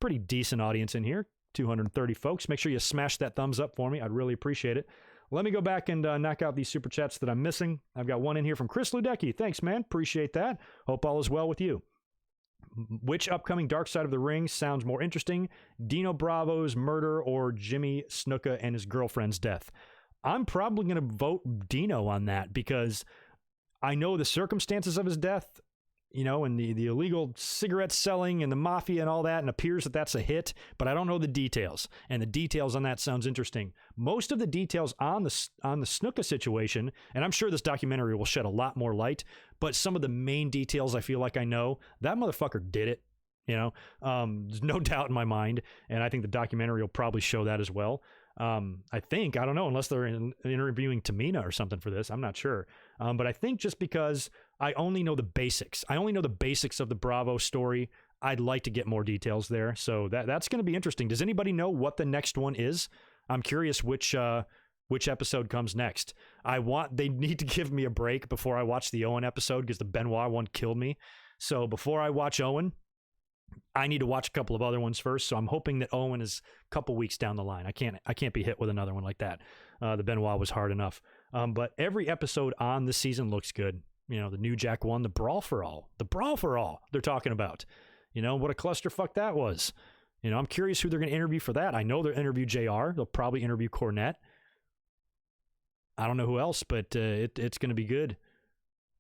Pretty decent audience in here, 230 folks. Make sure you smash that thumbs up for me. I'd really appreciate it. Let me go back and knock out these super chats that I'm missing. I've got one in here from Chris Ludecki. Thanks, man. Appreciate that. Hope all is well with you. Which upcoming Dark Side of the Ring sounds more interesting? Dino Bravo's murder or Jimmy Snuka and his girlfriend's death? I'm probably going to vote Dino on that, because I know the circumstances of his death, and the illegal cigarette selling and the mafia and all that, and appears that that's a hit, but I don't know the details, and the details on that sounds interesting. Most of the details on the Snuka situation, and I'm sure this documentary will shed a lot more light, but some of the main details I feel like I know, that motherfucker did it, there's no doubt in my mind, and I think the documentary will probably show that as well. I don't know, unless they're interviewing Tamina or something for this, I'm not sure. But I think just because I only know the basics of the Bravo story, I'd like to get more details there. So that's going to be interesting. Does anybody know what the next one is? I'm curious which episode comes next. They need to give me a break before I watch the Owen episode, because the Benoit one killed me. So before I watch Owen, I need to watch a couple of other ones first, so I'm hoping that Owen is a couple weeks down the line. I can't be hit with another one like that. The Benoit was hard enough. But every episode on this season looks good. The New Jack one, the Brawl for All they're talking about. What a clusterfuck that was. I'm curious who they're going to interview for that. I know they'll interview JR. They'll probably interview Cornette. I don't know who else, but it's going to be good.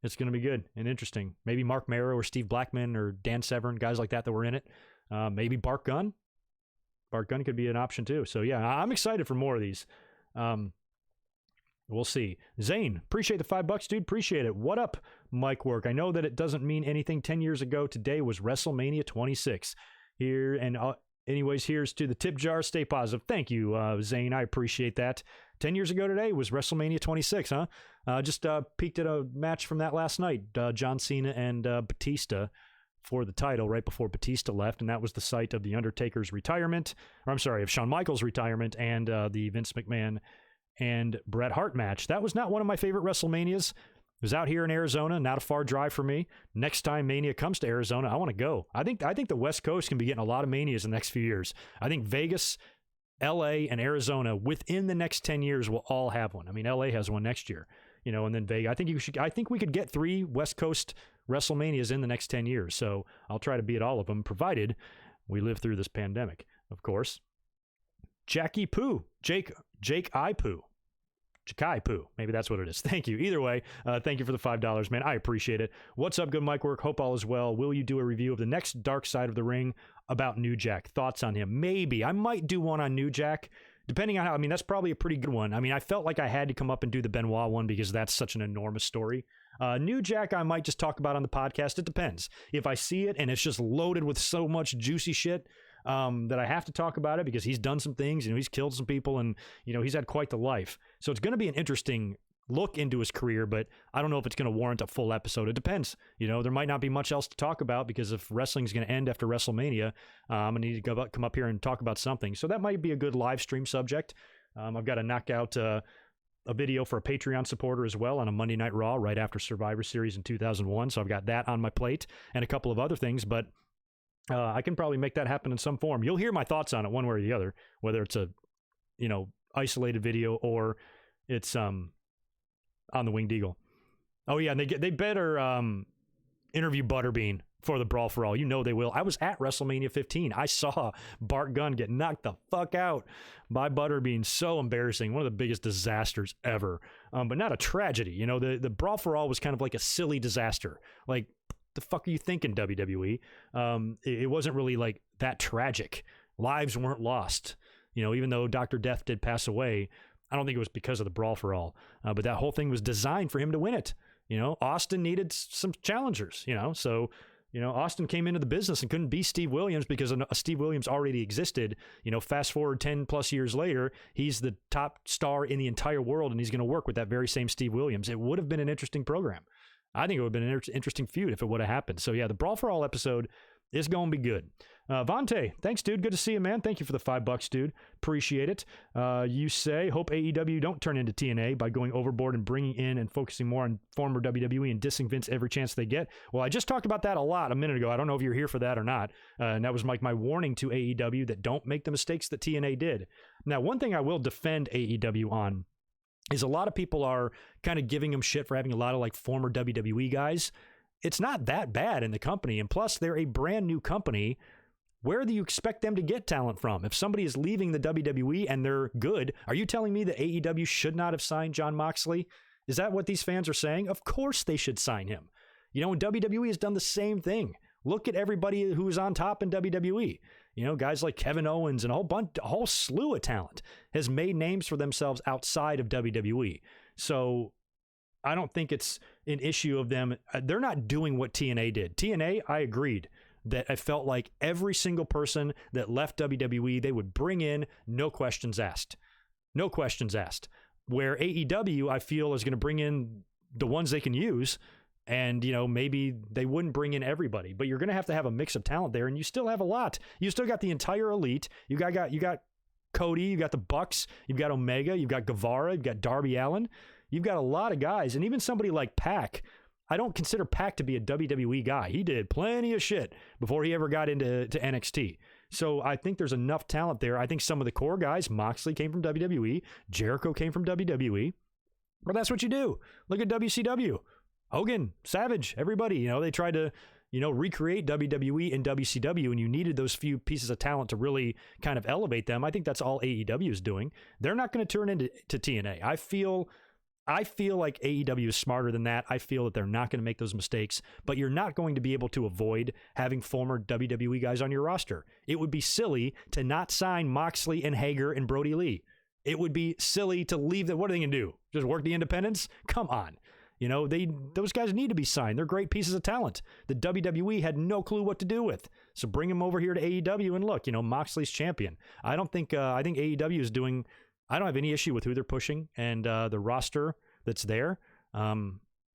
It's going to be good and interesting. Maybe Mark Mero or Steve Blackman or Dan Severn, guys like that were in it. Maybe Bart Gunn. Bart Gunn could be an option too. So yeah, I'm excited for more of these. We'll see. Zane, appreciate the $5, dude. Appreciate it. What up, GoodMicWork? I know that it doesn't mean anything. 10 years ago today was WrestleMania 26. Here and anyways, here's to the tip jar. Stay positive. Thank you, Zane. I appreciate that. 10 years ago today was WrestleMania 26, huh? Just peeked at a match from that last night. John Cena and Batista for the title right before Batista left, and that was the site of The Undertaker's retirement. Or I'm sorry, of Shawn Michaels' retirement and the Vince McMahon and Bret Hart match. That was not one of my favorite WrestleManias. It was out here in Arizona, not a far drive for me. Next time Mania comes to Arizona, I want to go. I think the West Coast can be getting a lot of Manias in the next few years. I think Vegas, LA, and Arizona within the next 10 years will all have one. I mean, LA has one next year, and then Vegas. I think we could get 3 West Coast WrestleManias in the next 10 years. So I'll try to be at all of them, provided we live through this pandemic, of course. Jackie Poo, Jake I Poo. Jakai Poo. Maybe that's what it is. Thank you. Either way, thank you for the $5, man. I appreciate it. What's up, GoodMicWork? Hope all is well. Will you do a review of the next Dark Side of the Ring about New Jack? Thoughts on him? Maybe. I might do one on New Jack, depending on how. I mean, that's probably a pretty good one. I mean, I felt like I had to come up and do the Benoit one because that's such an enormous story. New Jack, I might just talk about on the podcast. It depends. If I see it and it's just loaded with so much juicy shit, that I have to talk about it because he's done some things, he's killed some people, and he's had quite the life. So it's going to be an interesting look into his career, but I don't know if it's going to warrant a full episode. It depends. There might not be much else to talk about because if wrestling's going to end after WrestleMania, I'm going to need to come up here and talk about something. So that might be a good live stream subject. I've got to knock out a video for a Patreon supporter as well on a Monday Night Raw right after Survivor Series in 2001. So I've got that on my plate and a couple of other things, but I can probably make that happen in some form. You'll hear my thoughts on it one way or the other, whether it's a, isolated video or it's on the Winged Eagle. Oh yeah, and they better interview Butterbean for the Brawl for All. They will. I was at WrestleMania 15. I saw Bart Gunn get knocked the fuck out by Butterbean. So embarrassing. One of the biggest disasters ever. But not a tragedy. The Brawl for All was kind of like a silly disaster. Like, the fuck are you thinking, WWE? It wasn't really like that tragic. Lives weren't lost. Even though Dr. Death did pass away, I don't think it was because of the Brawl for All. But that whole thing was designed for him to win it. Austin needed some challengers, so, Austin came into the business and couldn't be Steve Williams because Steve Williams already existed. Fast forward 10 plus years later, he's the top star in the entire world, and he's going to work with that very same Steve Williams. It would have been an interesting program. I think it would have been an interesting feud if it would have happened. So yeah, the Brawl for All episode is going to be good. Vontae, thanks, dude. Good to see you, man. Thank you for the $5, dude. Appreciate it. You say, hope AEW don't turn into TNA by going overboard and bringing in and focusing more on former WWE and dissing Vince every chance they get. Well, I just talked about that a lot a minute ago. I don't know if you're here for that or not. And that was like my warning to AEW that don't make the mistakes that TNA did. Now, one thing I will defend AEW on is a lot of people are kind of giving them shit for having a lot of like former WWE guys. It's not that bad in the company. And plus, they're a brand new company. Where do you expect them to get talent from? If somebody is leaving the WWE and they're good, are you telling me that AEW should not have signed Jon Moxley? Is that what these fans are saying? Of course they should sign him. And WWE has done the same thing. Look at everybody who's on top in WWE. Guys like Kevin Owens and a whole slew of talent has made names for themselves outside of WWE. So I don't think it's an issue of them. They're not doing what TNA did. TNA, I agreed that I felt like every single person that left WWE, they would bring in, no questions asked. No questions asked. Where AEW, I feel, is going to bring in the ones they can use. And, maybe they wouldn't bring in everybody, but you're going to have a mix of talent there. And you still have a lot. You still got the entire elite. You got Cody, you got the Bucks, you've got Omega, you've got Guevara, you've got Darby Allin. You've got a lot of guys. And even somebody like Pac, I don't consider Pac to be a WWE guy. He did plenty of shit before he ever got into NXT. So I think there's enough talent there. I think some of the core guys, Moxley came from WWE, Jericho came from WWE. Well, that's what you do. Look at WCW. Hogan, Savage, everybody, they tried to, recreate WWE and WCW, and you needed those few pieces of talent to really kind of elevate them. I think that's all AEW is doing. They're not going to turn into TNA. I feel like AEW is smarter than that. I feel that they're not going to make those mistakes, but you're not going to be able to avoid having former WWE guys on your roster. It would be silly to not sign Moxley and Hager and Brodie Lee. It would be silly to leave them. What are they going to do? Just work the independents? Come on. Those guys need to be signed. They're great pieces of talent that WWE had no clue what to do with. So bring them over here to AEW and look, Moxley's champion. I think AEW is doing, I don't have any issue with who they're pushing and the roster that's there.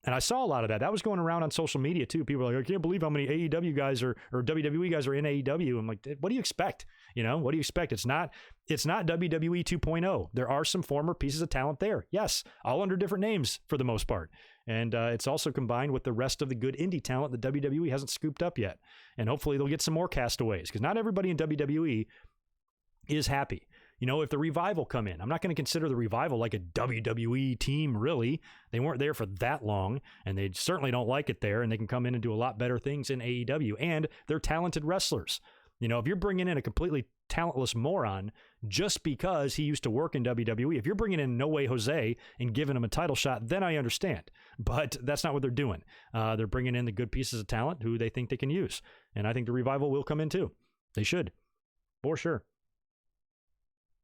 And I saw a lot of that. That was going around on social media too. People are like, I can't believe how many AEW guys or WWE guys are in AEW. I'm like, what do you expect? What do you expect? It's not WWE 2.0. There are some former pieces of talent there. Yes, all under different names for the most part. And it's also combined with the rest of the good indie talent that WWE hasn't scooped up yet. And hopefully they'll get some more castaways, because not everybody in WWE is happy. If the Revival come in, I'm not going to consider the Revival like a WWE team, really. They weren't there for that long, and they certainly don't like it there, and they can come in and do a lot better things in AEW, and they're talented wrestlers. If you're bringing in a completely talentless moron just because he used to work in WWE, if you're bringing in No Way Jose and giving him a title shot, then I understand. But that's not what they're doing. They're bringing in the good pieces of talent who they think they can use, and I think the Revival will come in too. They should, for sure.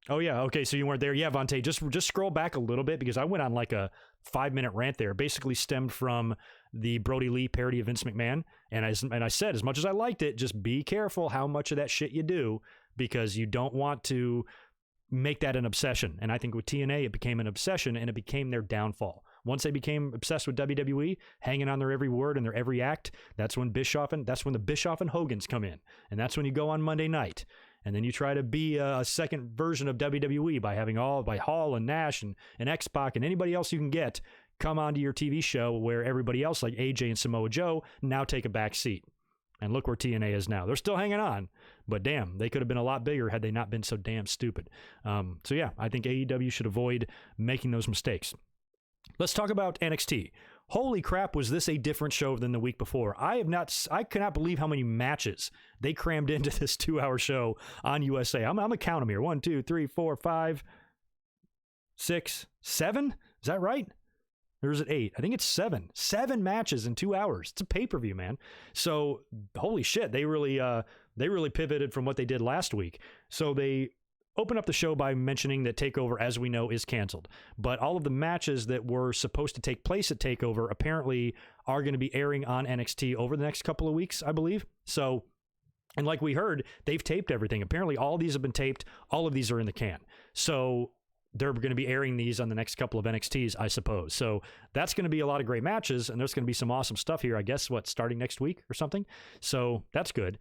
Oh, yeah. Okay, so you weren't there. Yeah, Vontae, just scroll back a little bit, because I went on like a 5-minute rant there. Basically stemmed from the Brodie Lee parody of Vince McMahon. And I said, as much as I liked it, just be careful how much of that shit you do, because you don't want to make that an obsession. And I think with TNA, it became an obsession, and it became their downfall. Once they became obsessed with WWE, hanging on their every word and their every act, that's when the Bischoff and Hogans come in. And that's when you go on Monday night. And then you try to be a second version of WWE by having by Hall and Nash and X-Pac and anybody else you can get come onto your TV show, where everybody else like AJ and Samoa Joe now take a back seat. And look where TNA is now. They're still hanging on, but damn, they could have been a lot bigger had they not been so damn stupid. So yeah, I think AEW should avoid making those mistakes. Let's talk about NXT. Holy crap, was this a different show than the week before? I cannot believe how many matches they crammed into this 2-hour show on USA. I'm gonna count them here. 1, 2, 3, 4, 5, 6, 7. Is that right? Or is it 8? I think it's 7. 7 matches in 2 hours. It's a pay-per-view, man. So holy shit, they really pivoted from what they did last week. So they open up the show by mentioning that TakeOver, as we know, is canceled. But all of the matches that were supposed to take place at TakeOver apparently are going to be airing on NXT over the next couple of weeks, I believe. So, and like we heard, they've taped everything. Apparently all these have been taped. All of these are in the can. So they're going to be airing these on the next couple of NXTs, I suppose. So that's going to be a lot of great matches, and there's going to be some awesome stuff here, I guess, starting next week or something. So that's good.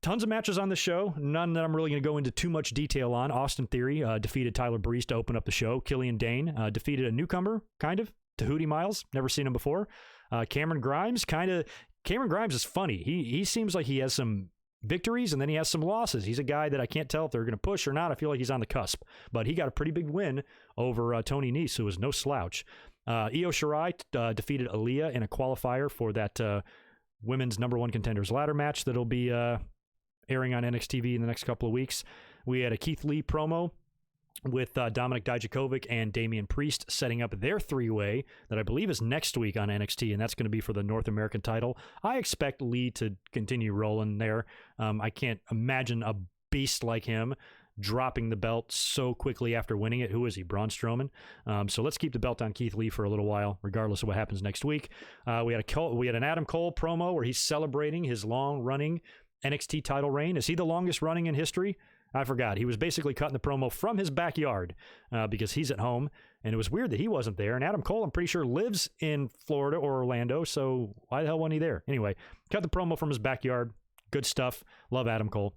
Tons of matches on the show, none that I'm really going to go into too much detail on. Austin Theory defeated Tyler Breeze to open up the show. Killian Dane defeated a newcomer, kind of, Tahuti Miles. Never seen him before. Cameron Grimes is funny. He seems like he has some victories, and then he has some losses. He's a guy that I can't tell if they're going to push or not. I feel like he's on the cusp. But he got a pretty big win over Tony Nese, who was no slouch. Io Shirai defeated Aaliyah in a qualifier for that women's number 1 contenders ladder match that'll be airing on NXT in the next couple of weeks. We had a Keith Lee promo with Dominik Dijakovic and Damian Priest setting up their 3-way that I believe is next week on NXT, and that's going to be for the North American title. I expect Lee to continue rolling there. I can't imagine a beast like him dropping the belt so quickly after winning it. Who is he? Braun Strowman. So let's keep the belt on Keith Lee for a little while, regardless of what happens next week. We had an Adam Cole promo where he's celebrating his long-running NXT title reign. Is he the longest running in history? I forgot. He was basically cutting the promo from his backyard because he's at home, and it was weird that he wasn't there. And Adam Cole, I'm pretty sure, lives in Florida or Orlando, so why the hell wasn't he there? Anyway, cut the promo from his backyard. Good stuff. Love Adam Cole.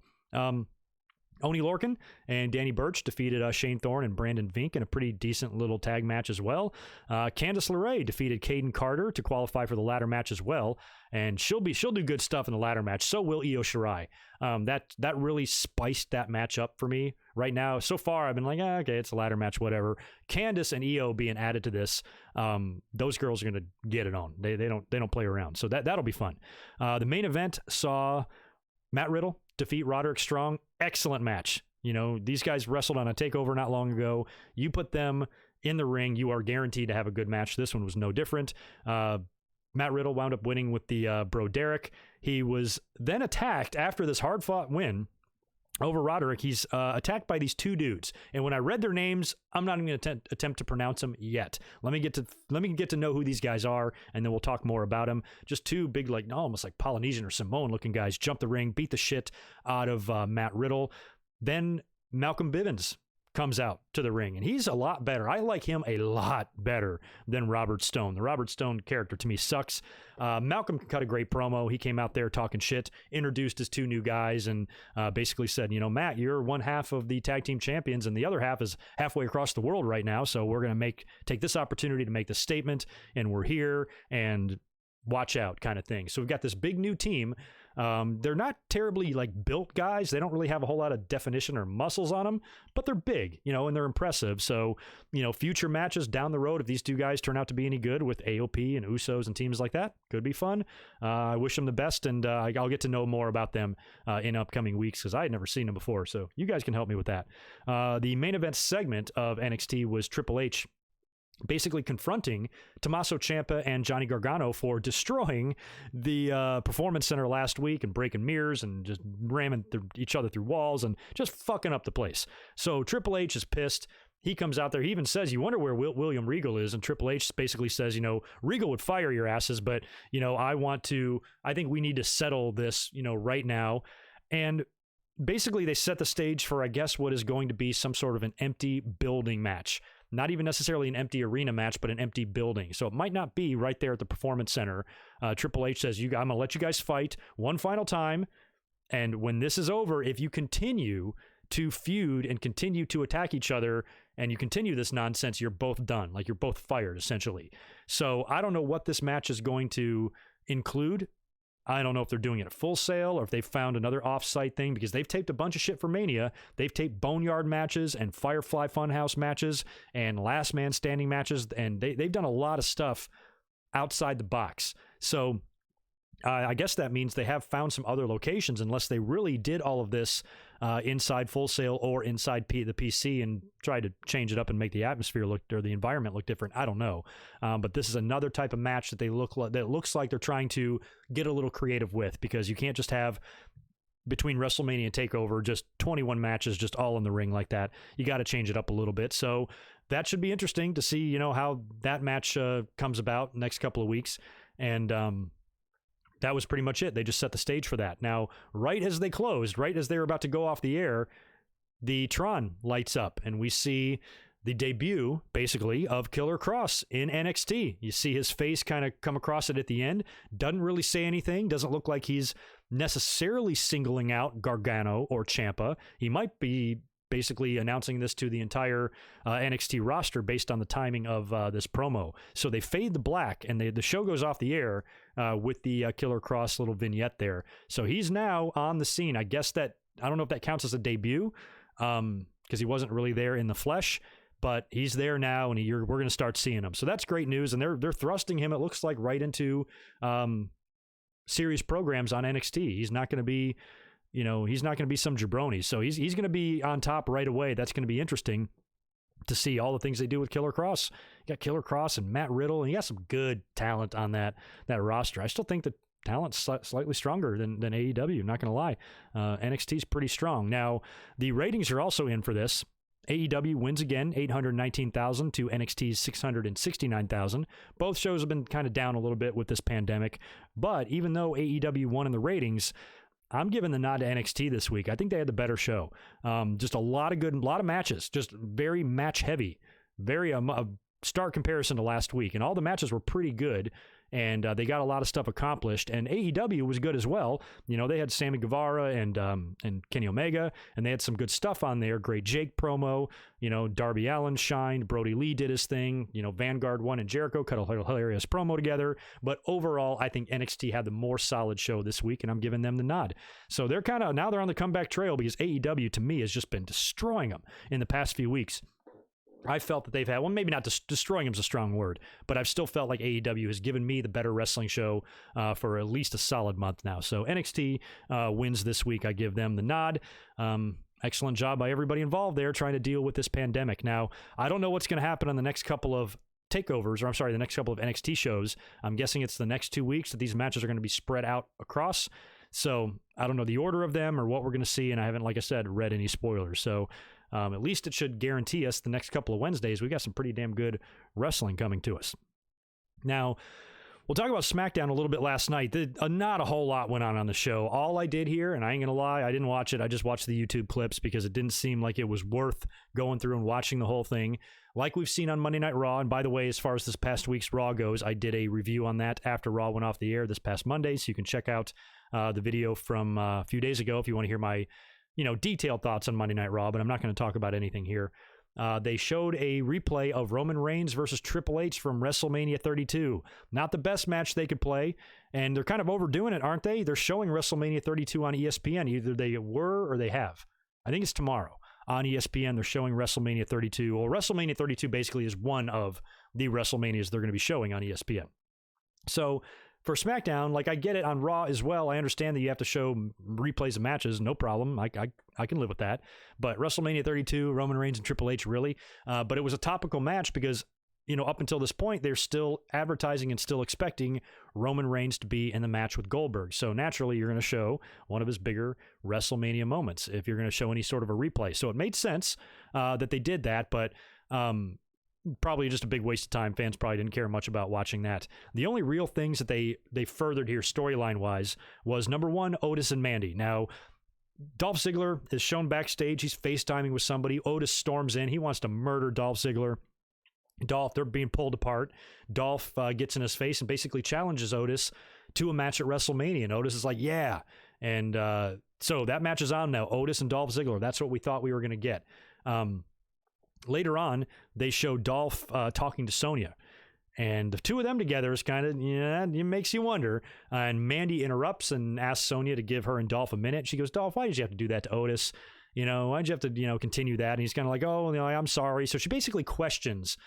Oney Lorcan and Danny Burch defeated Shane Thorne and Brandon Vink in a pretty decent little tag match as well. Candice LeRae defeated Caden Carter to qualify for the ladder match as well, and she'll do good stuff in the ladder match. So will Io Shirai. That really spiced that match up for me right now. So far, I've been like, okay, it's a ladder match, whatever. Candice and Io being added to this, those girls are going to get it on. They don't play around. So that'll be fun. The main event saw Matt Riddle defeat Roderick Strong. Excellent match. These guys wrestled on a TakeOver not long ago. You put them in the ring, you are guaranteed to have a good match. This one was no different. Matt Riddle wound up winning with the Bro Derek. He was then attacked after this hard-fought win over Roderick. He's attacked by these 2 dudes, and when I read their names, I'm not even going to attempt to pronounce them yet. Let me get to know who these guys are, and then we'll talk more about them. Just 2 big, almost like Polynesian or Samoan-looking guys jumped the ring, beat the shit out of Matt Riddle. Then Malcolm Bivens comes out to the ring, and he's a lot better. I like him a lot better than Robert Stone. The Robert Stone character to me sucks. Malcolm cut a great promo. He came out there talking shit, introduced his 2 new guys, and basically said, Matt, you're one half of the tag team champions, and the other half is halfway across the world right now, so we're going to take this opportunity to make this statement, and we're here, and watch out kind of thing. So we've got this big new team. They're not terribly built guys. They don't really have a whole lot of definition or muscles on them, but they're big, and they're impressive. So, future matches down the road, if these 2 guys turn out to be any good with AOP and Usos and teams like that, could be fun. I wish them the best, and I'll get to know more about them in upcoming weeks because I had never seen them before. So you guys can help me with that. The main event segment of NXT was Triple H basically confronting Tommaso Ciampa and Johnny Gargano for destroying the Performance Center last week and breaking mirrors and just ramming each other through walls and just fucking up the place. So Triple H is pissed. He comes out there. He even says, you wonder where William Regal is. And Triple H basically says, Regal would fire your asses, but, I think we need to settle this, right now. And basically they set the stage for, I guess, what is going to be some sort of an empty building match. Not even necessarily an empty arena match, but an empty building. So it might not be right there at the Performance Center. Triple H says, I'm going to let you guys fight one final time. And when this is over, if you continue to feud and continue to attack each other and you continue this nonsense, you're both done. You're both fired, essentially. So I don't know what this match is going to include. I don't know if they're doing it at Full Sail or if they found another off-site thing, because they've taped a bunch of shit for Mania. They've taped Boneyard matches and Firefly Funhouse matches and Last Man Standing matches, and they've done a lot of stuff outside the box. So I guess that means they have found some other locations, unless they really did all of this inside Full Sail or inside the PC and tried to change it up and make the atmosphere look, or the environment look different. I don't know. But this is another type of match that that looks like they're trying to get a little creative with, because you can't just have between WrestleMania and TakeOver just 21 matches just all in the ring like that. You got to change it up a little bit. So that should be interesting to see, how that match comes about next couple of weeks. And that was pretty much it. They just set the stage for that. Now, right as they closed, right as they were about to go off the air, the Tron lights up and we see the debut, basically, of Killer Kross in NXT. You see his face kind of come across it at the end. Doesn't really say anything. Doesn't look like he's necessarily singling out Gargano or Ciampa. He might be basically announcing this to the entire NXT roster based on the timing of this promo. So they fade the black and the show goes off the air with the Killer Kross little vignette there. So he's now on the scene. I guess that, I don't know if that counts as a debut because he wasn't really there in the flesh, but he's there now and we're going to start seeing him. So that's great news. And they're thrusting him, it looks like, right into series programs on NXT. He's not going to be he's not going to be some jabroni. So he's going to be on top right away. That's going to be interesting to see all the things they do with Killer Kross. You got Killer Kross and Matt Riddle, and you got some good talent on that roster. I still think the talent's slightly stronger than AEW, not going to lie. NXT's pretty strong. Now, the ratings are also in for this. AEW wins again, 819,000 to NXT's 669,000. Both shows have been kind of down a little bit with this pandemic, but even though AEW won in the ratings, I'm giving the nod to NXT this week. I think they had the better show. Just a lot of matches, just very match heavy, very a stark comparison to last week. And all the matches were pretty good, and they got a lot of stuff accomplished. And AEW was good as well. They had Sammy Guevara and Kenny Omega, and they had some good stuff on there. Great Jake promo. Darby Allin shined. Brodie Lee did his thing. Vanguard won and Jericho cut a hilarious promo together. But overall, I think NXT had the more solid show this week, and I'm giving them the nod. So they're now they're on the comeback trail, because AEW to me has just been destroying them in the past few weeks. I felt that they've had, well, maybe not destroying him is a strong word, but I've still felt like AEW has given me the better wrestling show for at least a solid month now. So NXT wins this week. I give them the nod. Excellent job by everybody involved there trying to deal with this pandemic. Now, I don't know what's going to happen on the next couple of takeovers, or I'm sorry, the next couple of NXT shows. I'm guessing it's the next 2 weeks that these matches are going to be spread out across. So I don't know the order of them or what we're going to see, and I haven't, like I said, read any spoilers. So at least it should guarantee us the next couple of Wednesdays we got some pretty damn good wrestling coming to us. Now, We'll talk about SmackDown a little bit last night. Not a whole lot went on the show. All I did here, and I ain't going to lie, I didn't watch it. I just watched the YouTube clips because it didn't seem like it was worth going through and watching the whole thing. Like we've seen on Monday Night Raw, and by the way, as far as this past week's Raw goes, I did a review on that after Raw went off the air this past Monday, so you can check out the video from a few days ago if you want to hear my detailed thoughts on Monday Night Raw, but I'm not going to talk about anything here. They showed a replay of Roman Reigns versus Triple H from WrestleMania 32. Not the best match they could play, and they're kind of overdoing it, aren't they? They're showing WrestleMania 32 on ESPN. Either they were or they have. I think it's tomorrow on ESPN. They're showing WrestleMania 32. Well, WrestleMania 32 basically is one of the WrestleManias they're going to be showing on ESPN. So for SmackDown, like I get it on Raw as well. I understand that you have to show replays of matches. No problem. I can live with that. But WrestleMania 32, Roman Reigns and Triple H, really. But it was a topical match because, up until this point, they're still advertising and still expecting Roman Reigns to be in the match with Goldberg. So naturally, you're going to show one of his bigger WrestleMania moments if you're going to show any sort of a replay. So it made sense that they did that, but probably just a big waste of time. Fans probably didn't care much about watching that. The only real things that they furthered here storyline-wise was, number one, Otis and Mandy. Now, Dolph Ziggler is shown backstage. He's FaceTiming with somebody. Otis storms in. He wants to murder Dolph Ziggler. They're being pulled apart. Dolph gets in his face and basically challenges Otis to a match at WrestleMania. And Otis is like, yeah. And so that match is on now. Otis and Dolph Ziggler. That's what we thought we were going to get. Later on, they show Dolph talking to Sonya. And the two of them together is kind of, it makes you wonder. And Mandy interrupts and asks Sonya to give her and Dolph a minute. She goes, Dolph, why did you have to do that to Otis? Why'd you have to, continue that? And he's kind of like, oh, I'm sorry. So she basically questions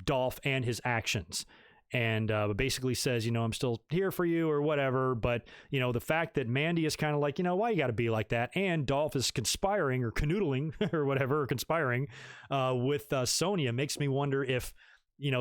Dolph and his actions. And basically says, I'm still here for you or whatever. But, the fact that Mandy is kind of like, why you got to be like that? And Dolph is conspiring or canoodling or whatever, or conspiring with Sonya makes me wonder if,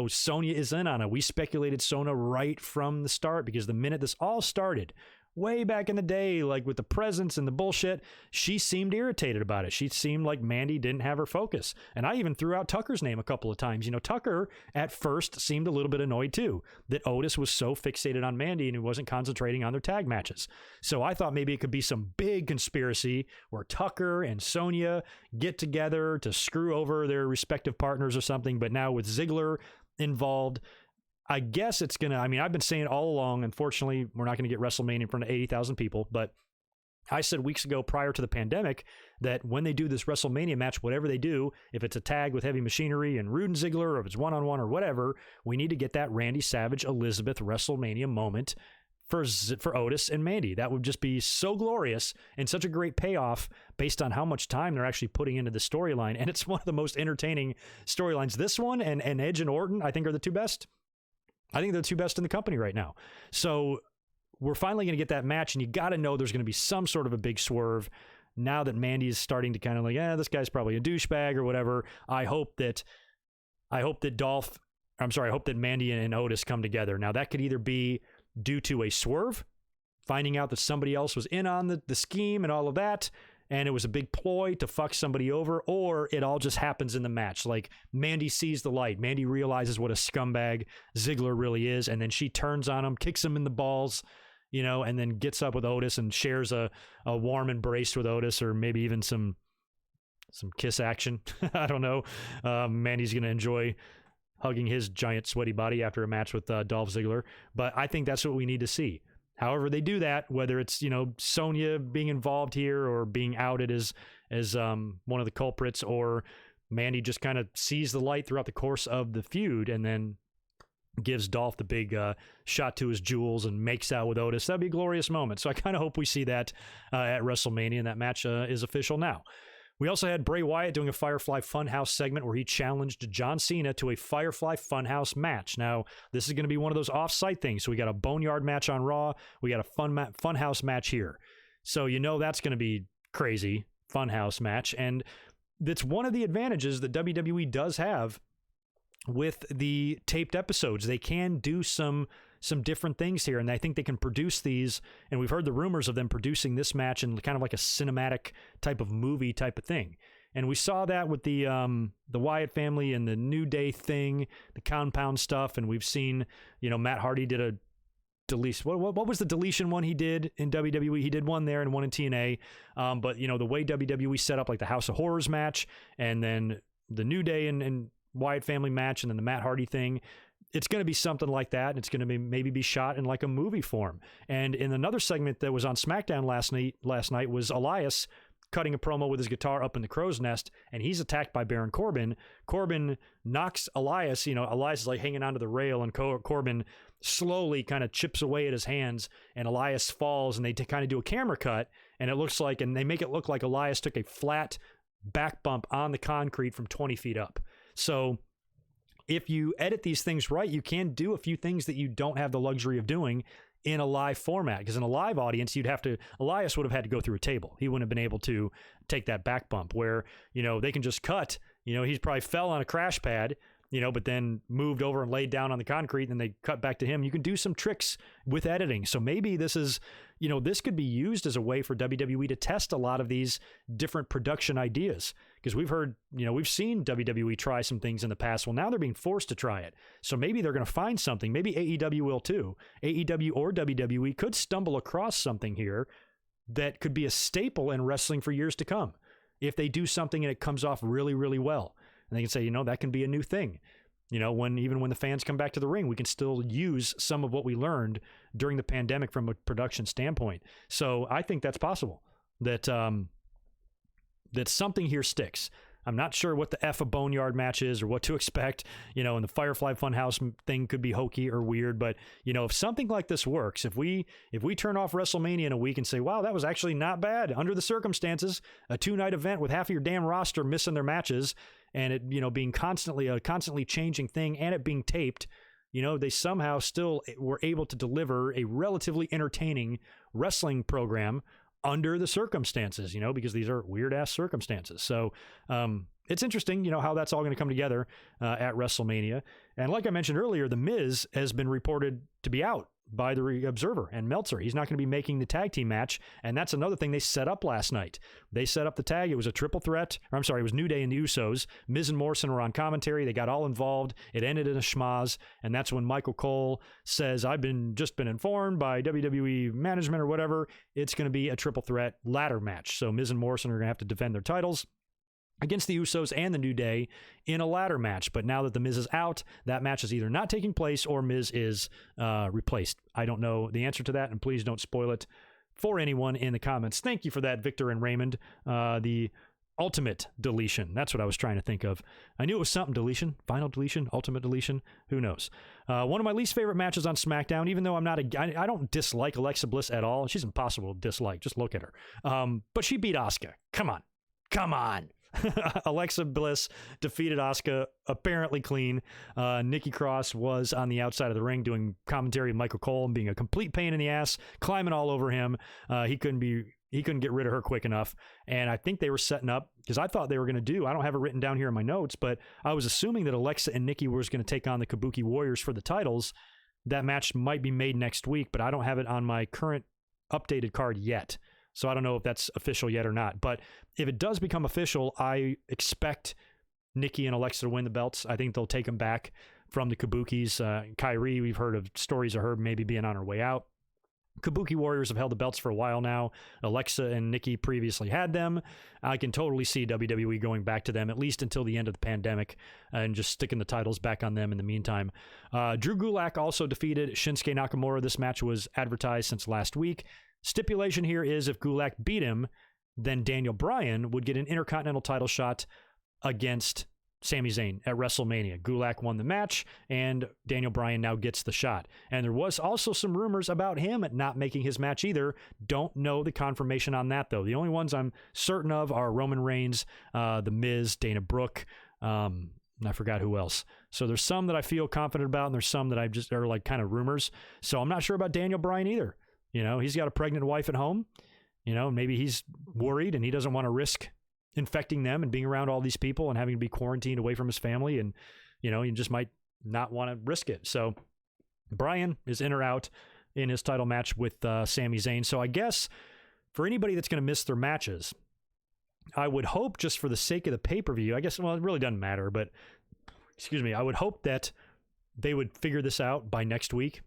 Sonya is in on it. We speculated Sonya right from the start because the minute this all started, way back in the day, like with the presents and the bullshit, she seemed irritated about it. She seemed like Mandy didn't have her focus. And I even threw out Tucker's name a couple of times. Tucker at first seemed a little bit annoyed too, that Otis was so fixated on Mandy and he wasn't concentrating on their tag matches. So I thought maybe it could be some big conspiracy where Tucker and Sonya get together to screw over their respective partners or something. But now with Ziggler involved, I guess it's going to, I've been saying all along, unfortunately, we're not going to get WrestleMania in front of 80,000 people, but I said weeks ago prior to the pandemic that when they do this WrestleMania match, whatever they do, if it's a tag with Heavy Machinery and Rude and Ziggler, or if it's one-on-one or whatever, we need to get that Randy Savage Elizabeth WrestleMania moment for Otis and Mandy. That would just be so glorious and such a great payoff based on how much time they're actually putting into the storyline. And it's one of the most entertaining storylines. This one and Edge and Orton, I think, are the two best. I think they're the two best in the company right now. So we're finally going to get that match, and you got to know there's going to be some sort of a big swerve now that Mandy is starting to kind of like, this guy's probably a douchebag or whatever. I hope that Mandy and Otis come together. Now that could either be due to a swerve, finding out that somebody else was in on the scheme and all of that, and it was a big ploy to fuck somebody over, or it all just happens in the match. Like Mandy sees the light. Mandy realizes what a scumbag Ziggler really is, and then she turns on him, kicks him in the balls, and then gets up with Otis and shares a warm embrace with Otis, or maybe even some kiss action. I don't know. Mandy's going to enjoy hugging his giant sweaty body after a match with Dolph Ziggler, but I think that's what we need to see. However they do that, whether it's, Sonya being involved here or being outed as one of the culprits, or Mandy just kind of sees the light throughout the course of the feud and then gives Dolph the big shot to his jewels and makes out with Otis, that'd be a glorious moment. So I kind of hope we see that at WrestleMania, and that match is official now. We also had Bray Wyatt doing a Firefly Funhouse segment where he challenged John Cena to a Firefly Funhouse match. Now, this is going to be one of those off-site things. So we got a Boneyard match on Raw. We got a Funhouse match here. So that's going to be crazy. Funhouse match. And that's one of the advantages that WWE does have with the taped episodes. They can do some different things here, and I think they can produce these, and we've heard the rumors of them producing this match in kind of like a cinematic type of movie type of thing. And we saw that with the Wyatt family and the New Day thing, the compound stuff. And we've seen, Matt Hardy did a deletion. What was the deletion one he did in WWE? He did one there and one in TNA. But, the way WWE set up like the House of Horrors match and then the New Day and Wyatt family match and then the Matt Hardy thing, it's going to be something like that. It's going to be maybe be shot in like a movie form. And in another segment that was on SmackDown last night was Elias cutting a promo with his guitar up in the crow's nest, and he's attacked by Baron Corbin. Corbin knocks Elias. Elias is like hanging onto the rail, and Corbin slowly kind of chips away at his hands, and Elias falls, and they kind of do a camera cut, and it looks like, and they make it look like Elias took a flat back bump on the concrete from 20 feet up. So if you edit these things right, you can do a few things that you don't have the luxury of doing in a live format, because in a live audience, Elias would have had to go through a table. He wouldn't have been able to take that back bump where, they can just cut, he probably fell on a crash pad, but then moved over and laid down on the concrete and they cut back to him. You can do some tricks with editing. So maybe this is, this could be used as a way for WWE to test a lot of these different production ideas. Because we've heard, we've seen WWE try some things in the past. Well, now they're being forced to try it. So maybe they're going to find something. Maybe AEW will too. AEW or WWE could stumble across something here that could be a staple in wrestling for years to come. If they do something and it comes off really, really well. And they can say, that can be a new thing. When the fans come back to the ring, we can still use some of what we learned during the pandemic from a production standpoint. So I think that's possible, that something here sticks. I'm not sure what the F a Boneyard match is or what to expect, and the Firefly Funhouse thing could be hokey or weird. But, if something like this works, if we turn off WrestleMania in a week and say, wow, that was actually not bad under the circumstances, a 2-night event with half of your damn roster missing their matches and it, being constantly changing thing and it being taped, they somehow still were able to deliver a relatively entertaining wrestling program under the circumstances, because these are weird ass circumstances. So it's interesting, how that's all going to come together at WrestleMania. And like I mentioned earlier, The Miz has been reported to be out by the Observer and Meltzer. He's not going to be making the tag team match. And that's another thing they set up last night. They set up the tag. It was a triple threat. It was New Day and the Usos. Miz and Morrison were on commentary. They got all involved. It ended in a schmoz. And that's when Michael Cole says, I've just been informed by WWE management or whatever. It's going to be a triple threat ladder match. So Miz and Morrison are going to have to defend their titles against the Usos and the New Day in a ladder match. But now that the Miz is out, that match is either not taking place or Miz is replaced. I don't know the answer to that, and please don't spoil it for anyone in the comments. Thank you for that, Victor and Raymond. The ultimate deletion. That's what I was trying to think of. I knew it was something deletion, final deletion, ultimate deletion. Who knows? One of my least favorite matches on SmackDown, even though I don't dislike Alexa Bliss at all. She's impossible to dislike. Just look at her. But she beat Asuka. Come on. Alexa Bliss defeated Asuka apparently clean. Nikki Cross was on the outside of the ring doing commentary with Michael Cole and being a complete pain in the ass, climbing all over him. He couldn't get rid of her quick enough. And I think they were setting up, because I thought they were going to I don't have it written down here in my notes, but I was assuming that Alexa and Nikki was going to take on the Kabuki Warriors for the titles. That match might be made next week, but I don't have it on my current updated card yet. So I don't know if that's official yet or not. But if it does become official, I expect Nikki and Alexa to win the belts. I think they'll take them back from the Kabukis. Kyrie, we've heard of stories of her maybe being on her way out. Kabuki Warriors have held the belts for a while now. Alexa and Nikki previously had them. I can totally see WWE going back to them, at least until the end of the pandemic, and just sticking the titles back on them in the meantime. Drew Gulak also defeated Shinsuke Nakamura. This match was advertised since last week. Stipulation here is if Gulak beat him, then Daniel Bryan would get an Intercontinental title shot against Sami Zayn at WrestleMania. Gulak won the match, and Daniel Bryan now gets the shot. And there was also some rumors about him not making his match either. Don't know the confirmation on that, though. The only ones I'm certain of are Roman Reigns, The Miz, Dana Brooke, and I forgot who else. So there's some that I feel confident about, and there's some that I just are like kind of rumors. So I'm not sure about Daniel Bryan either. He's got a pregnant wife at home. Maybe he's worried and he doesn't want to risk infecting them and being around all these people and having to be quarantined away from his family. And, he just might not want to risk it. So Bryan is in or out in his title match with Sami Zayn. So I guess for anybody that's going to miss their matches, I would hope, just for the sake of the pay-per-view, I guess, well, it really doesn't matter, but excuse me, I would hope that they would figure this out by next week.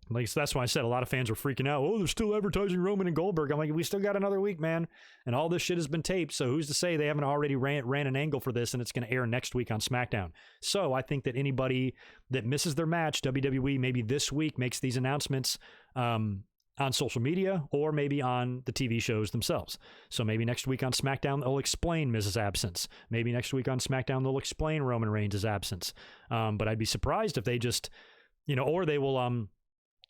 Like, so that's why I said a lot of fans were freaking out. Oh, they're still advertising Roman and Goldberg. I'm like, we still got another week, man. And all this shit has been taped. So who's to say they haven't already ran an angle for this and it's going to air next week on SmackDown? So I think that anybody that misses their match, WWE maybe this week makes these announcements on social media or maybe on the TV shows themselves. So maybe next week on SmackDown, they'll explain Miz's absence. Maybe next week on SmackDown, they'll explain Roman Reigns' absence. But I'd be surprised if they just, or they will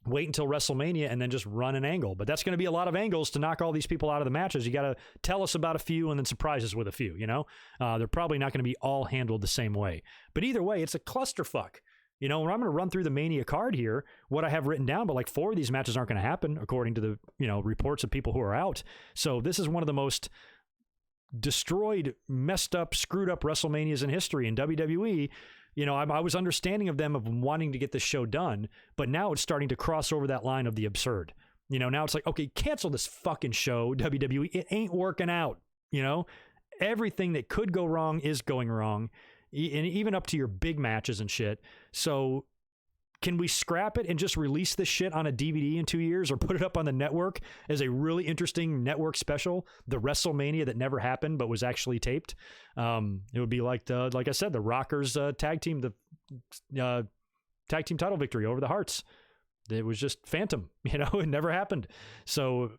wait until WrestleMania and then just run an angle. But that's going to be a lot of angles to knock all these people out of the matches. You got to tell us about a few and then surprise us with a few, They're probably not going to be all handled the same way. But either way, it's a clusterfuck. When I'm going to run through the Mania card here, what I have written down, but like 4 of these matches aren't going to happen, according to the, reports of people who are out. So this is one of the most destroyed, messed up, screwed up WrestleManias in history in WWE. I was understanding of them of wanting to get this show done, but now it's starting to cross over that line of the absurd. Now it's like, okay, cancel this fucking show, WWE. It ain't working out. Everything that could go wrong is going wrong, and even up to your big matches and shit. So can we scrap it and just release this shit on a DVD in 2 years or put it up on the network as a really interesting network special, the WrestleMania that never happened but was actually taped? It would be like I said, the Rockers tag team title victory over the Harts. It was just phantom, it never happened. So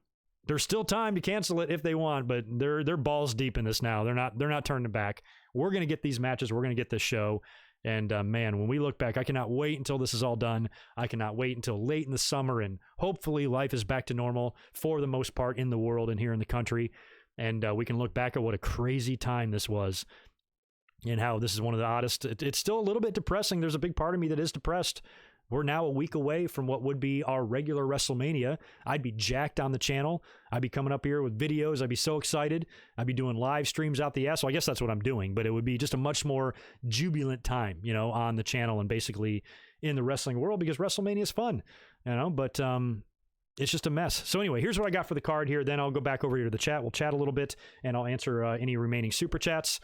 there's still time to cancel it if they want, but they're balls deep in this now. They're not turning back. We're going to get these matches. We're going to get this show. And man, when we look back, I cannot wait until this is all done. I cannot wait until late in the summer, and hopefully life is back to normal for the most part in the world and here in the country. And we can look back at what a crazy time this was and how this is one of the oddest. It's still a little bit depressing. There's a big part of me that is depressed. We're now a week away from what would be our regular WrestleMania. I'd be jacked on the channel. I'd be coming up here with videos. I'd be so excited. I'd be doing live streams out the ass. So I guess that's what I'm doing, but it would be just a much more jubilant time, on the channel and basically in the wrestling world, because WrestleMania is fun, but it's just a mess. So anyway, here's what I got for the card here. Then I'll go back over here to the chat. We'll chat a little bit, and I'll answer any remaining super chats.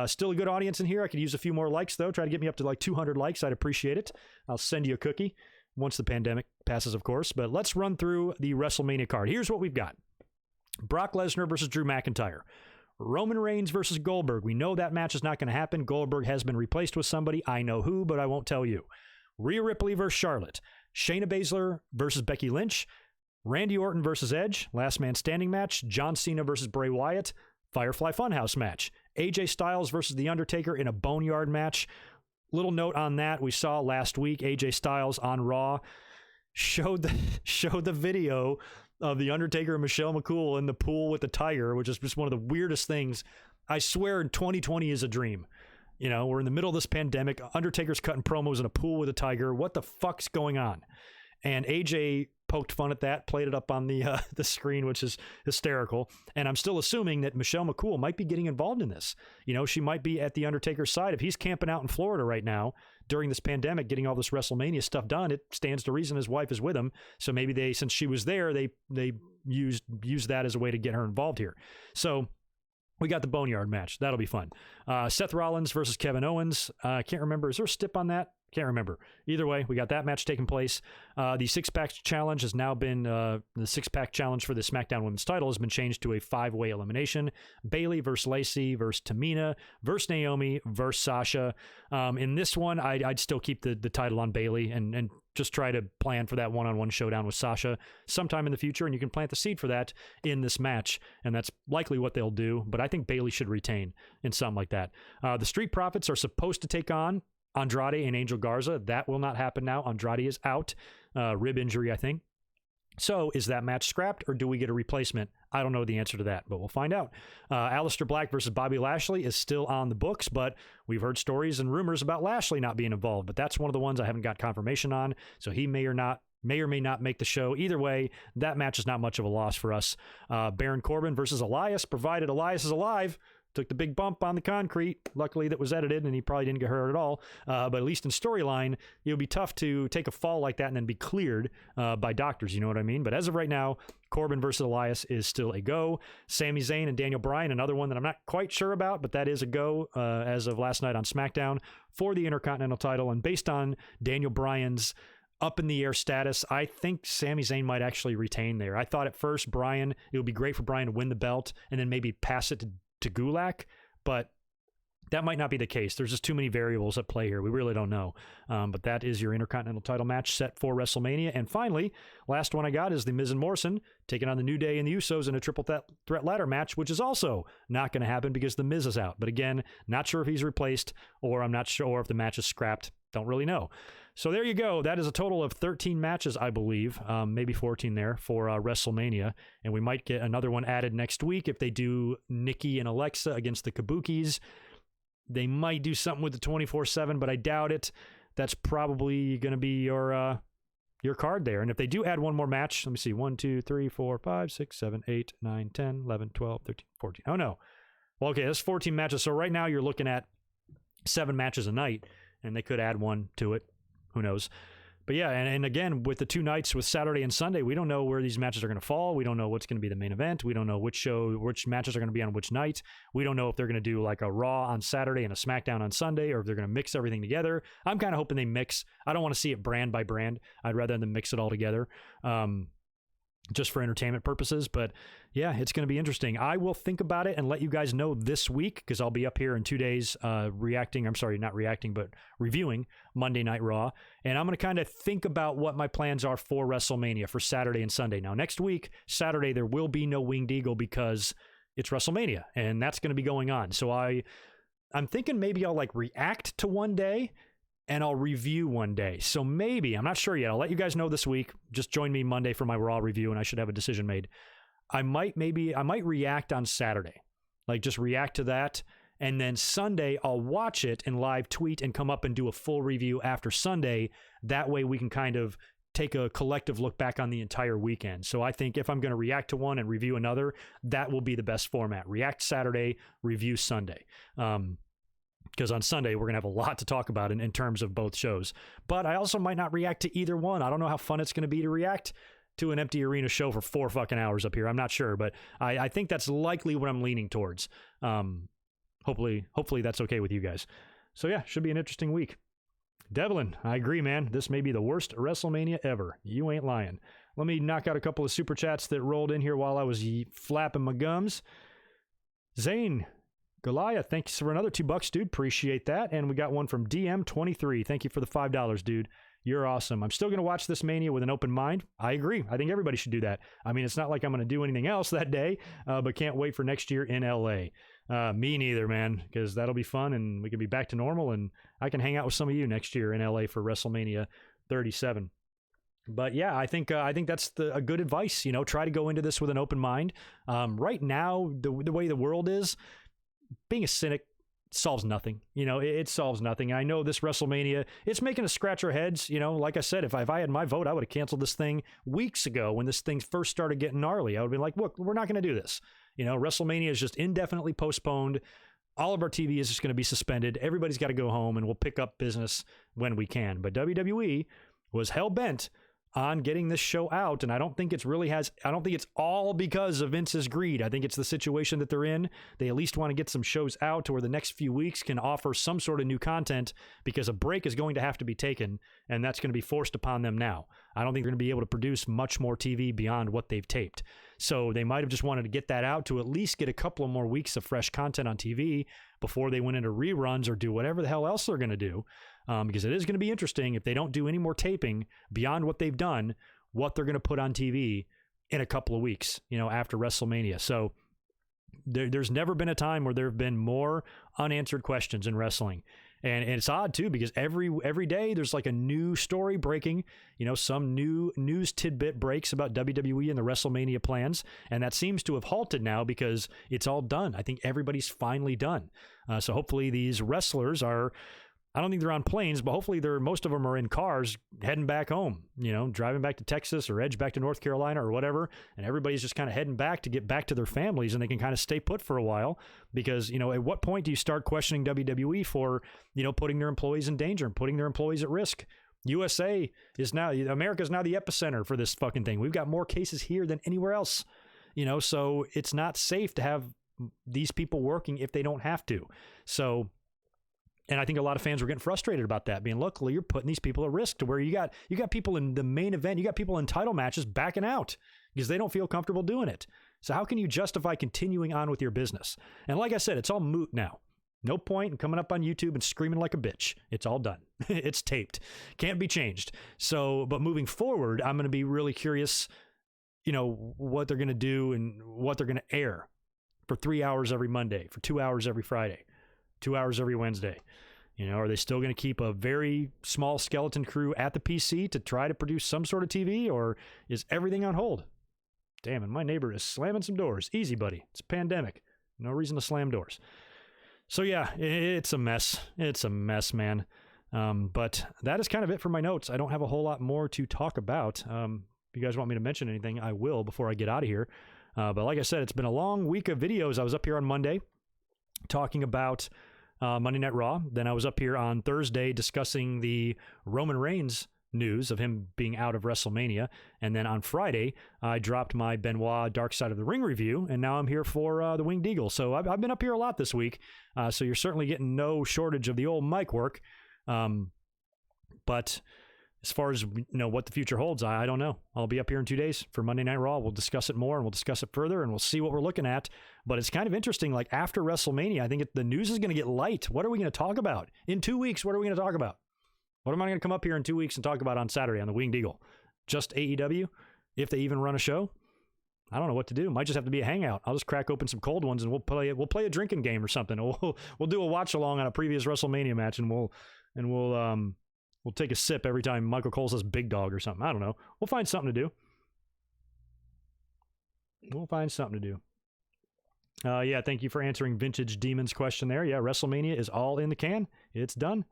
Still a good audience in here. I could use a few more likes, though. Try to get me up to like 200 likes. I'd appreciate it. I'll send you a cookie once the pandemic passes, of course. But let's run through the WrestleMania card. Here's what we've got. Brock Lesnar versus Drew McIntyre. Roman Reigns versus Goldberg. We know that match is not going to happen. Goldberg has been replaced with somebody. I know who, but I won't tell you. Rhea Ripley versus Charlotte. Shayna Baszler versus Becky Lynch. Randy Orton versus Edge, last man standing match. John Cena versus Bray Wyatt, Firefly Funhouse match. AJ Styles versus The Undertaker in a Boneyard match. Little note on that, we saw last week AJ Styles on Raw showed the video of The Undertaker and Michelle McCool in the pool with the tiger, which is just one of the weirdest things. I swear 2020 is a dream. We're in the middle of this pandemic. Undertaker's cutting promos in a pool with a tiger. What the fuck's going on? And AJ poked fun at that, played it up on the screen, which is hysterical. And I'm still assuming that Michelle McCool might be getting involved in this. She might be at The Undertaker's side. If he's camping out in Florida right now during this pandemic, getting all this WrestleMania stuff done, it stands to reason his wife is with him. So maybe since she was there, they used that as a way to get her involved here. So we got the Boneyard match. That'll be fun. Seth Rollins versus Kevin Owens. Can't remember. Is there a stip on that? Can't remember. Either way, we got that match taking place. The six-pack challenge has now been, the six-pack challenge for the SmackDown Women's title has been changed to a 5-way elimination. Bayley versus Lacey versus Tamina versus Naomi versus Sasha. In this one, I'd still keep the title on Bayley and just try to plan for that one-on-one showdown with Sasha sometime in the future, and you can plant the seed for that in this match, and that's likely what they'll do, but I think Bayley should retain in something like that. The Street Profits are supposed to take on Andrade and Angel Garza. That will not happen now. Andrade is out. Rib injury, I think. So is that match scrapped, or do we get a replacement? I don't know the answer to that, but we'll find out. Aleister Black versus Bobby Lashley is still on the books, but we've heard stories and rumors about Lashley not being involved, but that's one of the ones I haven't got confirmation on, so he may or may not make the show. Either way, that match is not much of a loss for us. Baron Corbin versus Elias, provided Elias is alive. took the big bump on the concrete. Luckily, that was edited, and he probably didn't get hurt at all. But at least in storyline, it would be tough to take a fall like that and then be cleared by doctors, you know what I mean? But as of right now, Corbin versus Elias is still a go. Sami Zayn and Daniel Bryan, another one that I'm not quite sure about, but that is a go as of last night on SmackDown for the Intercontinental title. And based on Daniel Bryan's up-in-the-air status, I think Sami Zayn might actually retain there. I thought at first it would be great for Bryan to win the belt and then maybe pass it to Gulak, but that might not be the case. There's just too many variables at play here. We really don't know. But that is your Intercontinental title match set for WrestleMania. And finally, last one I got is The Miz and Morrison taking on the New Day and the Usos in a triple threat ladder match, which is also not going to happen because The Miz is out. But again, not sure if he's replaced, or I'm not sure if the match is scrapped. Don't really know. So there you go. That is a total of 13 matches, I believe, maybe 14 there for WrestleMania. And we might get another one added next week if they do Nikki and Alexa against the Kabukis. They might do something with the 24/7, but I doubt it. That's probably going to be your card there. And if they do add one more match, let me see, 1, 2, 3, 4, 5, 6, 7, 8, 9, 10, 11, 12, 13, 14. Oh, no. Well, okay, that's 14 matches. So right now you're looking at 7 matches a night, and they could add one to it. Who knows? But yeah, and again, with the 2 nights with Saturday and Sunday, we don't know where these matches are going to fall. We don't know what's going to be the main event. We don't know which matches are going to be on which night. We don't know if they're going to do like a Raw on Saturday and a SmackDown on Sunday, or if they're going to mix everything together. I'm kind of hoping they mix. I don't want to see it brand by brand. I'd rather them mix it all together. Just for entertainment purposes. But yeah, it's going to be interesting. I will think about it and let you guys know this week, because I'll be up here in 2 days reviewing Monday Night Raw. And I'm going to kind of think about what my plans are for WrestleMania for Saturday and Sunday. Now, next week, Saturday, there will be no Winged Eagle because it's WrestleMania, and that's going to be going on. So I'm thinking maybe I'll like react to one day, and I'll review one day. So maybe, I'm not sure yet. I'll let you guys know this week. Just join me Monday for my Raw review, and I should have a decision made. I might react on Saturday. Like, just react to that. And then Sunday, I'll watch it and live tweet and come up and do a full review after Sunday. That way we can kind of take a collective look back on the entire weekend. So I think if I'm going to react to one and review another, that will be the best format. React Saturday, review Sunday. Because on Sunday, we're going to have a lot to talk about in terms of both shows. But I also might not react to either one. I don't know how fun it's going to be to react to an empty arena show for 4 fucking hours up here. I'm not sure, but I think that's likely what I'm leaning towards. Hopefully that's okay with you guys. So yeah, should be an interesting week. Devlin, I agree, man. This may be the worst WrestleMania ever. You ain't lying. Let me knock out a couple of super chats that rolled in here while I was flapping my gums. Zane Goliath, thanks for another $2, dude. Appreciate that. And we got one from DM23. Thank you for the $5, dude. You're awesome. I'm still going to watch this Mania with an open mind. I agree. I think everybody should do that. I mean, it's not like I'm going to do anything else that day, but can't wait for next year in LA. Me neither, man, because that'll be fun and we can be back to normal, and I can hang out with some of you next year in LA for WrestleMania 37. But yeah, I think that's a good advice. You know, try to go into this with an open mind. Right now, the way the world is, being a cynic solves nothing. You know, it solves nothing. I know this WrestleMania, it's making us scratch our heads. You know, like I said, if I had my vote, I would have canceled this thing weeks ago when this thing first started getting gnarly. I would have been like, look, we're not going to do this. You know, WrestleMania is just indefinitely postponed. All of our TV is just going to be suspended. Everybody's got to go home, and we'll pick up business when we can. But WWE was hell-bent on getting this show out, and I don't think it's all because of Vince's greed. I think it's the situation that they're in. They at least want to get some shows out to where the next few weeks can offer some sort of new content, because a break is going to have to be taken, and that's going to be forced upon them now. I don't think they're going to be able to produce much more TV beyond what they've taped. So they might have just wanted to get that out to at least get a couple of more weeks of fresh content on TV before they went into reruns or do whatever the hell else they're going to do. Because it is going to be interesting if they don't do any more taping beyond what they've done, what they're going to put on TV in a couple of weeks, you know, after WrestleMania. So there's never been a time where there have been more unanswered questions in wrestling. And it's odd too, because every day there's like a new story breaking, you know, some new news tidbit breaks about WWE and the WrestleMania plans. And that seems to have halted now because it's all done. I think everybody's finally done. So hopefully these wrestlers are, I don't think they're on planes, but hopefully most of them are in cars heading back home, driving back to Texas or edge back to North Carolina or whatever. And everybody's just kind of heading back to get back to their families, and they can kind of stay put for a while because, at what point do you start questioning WWE for, putting their employees in danger and putting their employees at risk? America is now the epicenter for this fucking thing. We've got more cases here than anywhere else, so it's not safe to have these people working if they don't have to. So, and I think a lot of fans were getting frustrated about that, being, look, you're putting these people at risk to where you got people in the main event, you got people in title matches backing out because they don't feel comfortable doing it. So how can you justify continuing on with your business? And like I said, it's all moot now. No point in coming up on YouTube and screaming like a bitch. It's all done. It's taped. Can't be changed. So, but moving forward, I'm going to be really curious, what they're going to do and what they're going to air for 3 hours every Monday, for 2 hours every Friday, 2 hours every Wednesday. Are they still going to keep a very small skeleton crew at the PC to try to produce some sort of TV, or is everything on hold? Damn, and my neighbor is slamming some doors. Easy, buddy. It's a pandemic. No reason to slam doors. So yeah, it's a mess. It's a mess, man. But that is kind of it for my notes. I don't have a whole lot more to talk about. If you guys want me to mention anything, I will before I get out of here. But like I said, it's been a long week of videos. I was up here on Monday talking about Monday Night Raw. Then I was up here on Thursday discussing the Roman Reigns news of him being out of WrestleMania. And then on Friday, I dropped my Benoit Dark Side of the Ring review. And now I'm here for the Winged Eagle. So I've been up here a lot this week. So you're certainly getting no shortage of the old mic work. But as far as what the future holds, I don't know. I'll be up here in 2 days for Monday Night Raw. We'll discuss it more and we'll discuss it further and we'll see what we're looking at. But it's kind of interesting. Like after WrestleMania, I think the news is going to get light. What are we going to talk about? In 2 weeks, what are we going to talk about? What am I going to come up here in 2 weeks and talk about on Saturday on the Winged Eagle? Just AEW? If they even run a show? I don't know what to do. Might just have to be a hangout. I'll just crack open some cold ones and we'll play a drinking game or something. We'll do a watch along on a previous WrestleMania match and we'll take a sip every time Michael Cole says big dog or something. I don't know. We'll find something to do. Yeah, thank you for answering Vintage Demon's question there. Yeah, WrestleMania is all in the can. It's done.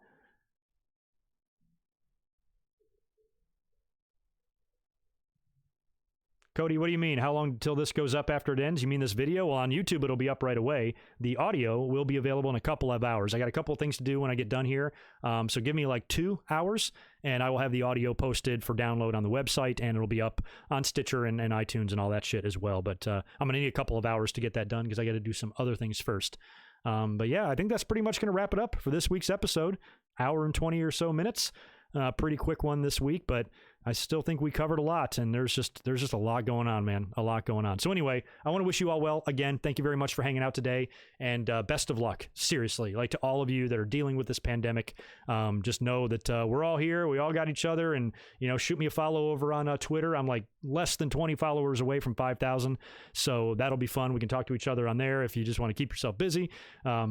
Cody, what do you mean? How long until this goes up after it ends? You mean this video? Well, on YouTube, it'll be up right away. The audio will be available in a couple of hours. I got a couple of things to do when I get done here. So give me like 2 hours, and I will have the audio posted for download on the website, and it'll be up on Stitcher and iTunes and all that shit as well. But I'm going to need a couple of hours to get that done because I got to do some other things first. But yeah, I think that's pretty much going to wrap it up for this week's episode. Hour and 20 or so minutes. Pretty quick one this week, but I still think we covered a lot, and there's just a lot going on, man. A lot going on. So anyway, I want to wish you all well. Again, thank you very much for hanging out today, and best of luck. Seriously, like to all of you that are dealing with this pandemic, just know that we're all here. We all got each other, and shoot me a follow over on Twitter. I'm like less than 20 followers away from 5,000, so that'll be fun. We can talk to each other on there if you just want to keep yourself busy. A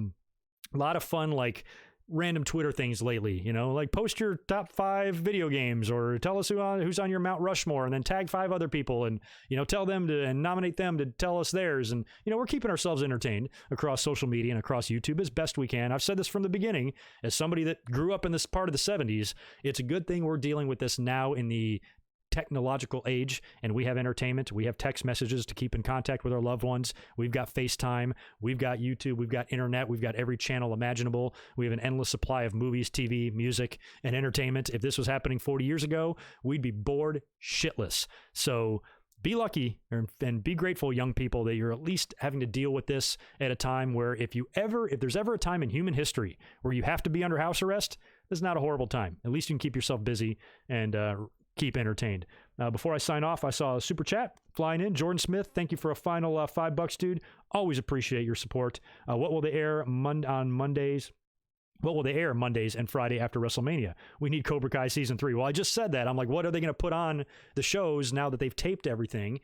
lot of fun, like random Twitter things lately, like post your top 5 video games or tell us who's on your Mount Rushmore and then tag 5 other people and, tell them to and nominate them to tell us theirs. And, we're keeping ourselves entertained across social media and across YouTube as best we can. I've said this from the beginning as somebody that grew up in this part of the 70s. It's a good thing we're dealing with this now in the technological age, and we have entertainment. We have text messages to keep in contact with our loved ones. We've got FaceTime. We've got YouTube. We've got internet. We've got every channel imaginable. We have an endless supply of movies, TV, music, and entertainment. If this was happening 40 years ago, we'd be bored shitless. So be lucky and be grateful, young people, that you're at least having to deal with this at a time where if there's ever a time in human history where you have to be under house arrest, this is not a horrible time. At least you can keep yourself busy and keep entertained. Before I sign off, I saw a super chat flying in. Jordan Smith, thank you for a final $5, dude. Always appreciate your support. What will they air on Mondays? What will they air Mondays and Friday after WrestleMania? We need Cobra Kai Season 3. Well, I just said that. I'm like, what are they going to put on the shows now that they've taped everything?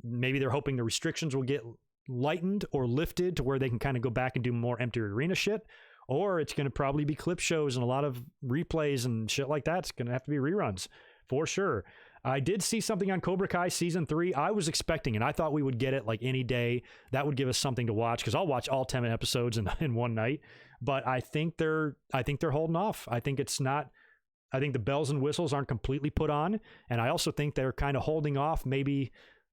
Maybe they're hoping the restrictions will get lightened or lifted to where they can kind of go back and do more empty arena shit. Or it's going to probably be clip shows and a lot of replays and shit like that. It's going to have to be reruns. For sure. I did see something on Cobra Kai season 3. I was expecting, and I thought we would get it like any day. That would give us something to watch, because I'll watch all 10 episodes in one night. But I think they're holding off. I think the bells and whistles aren't completely put on, and I also think they're kind of holding off maybe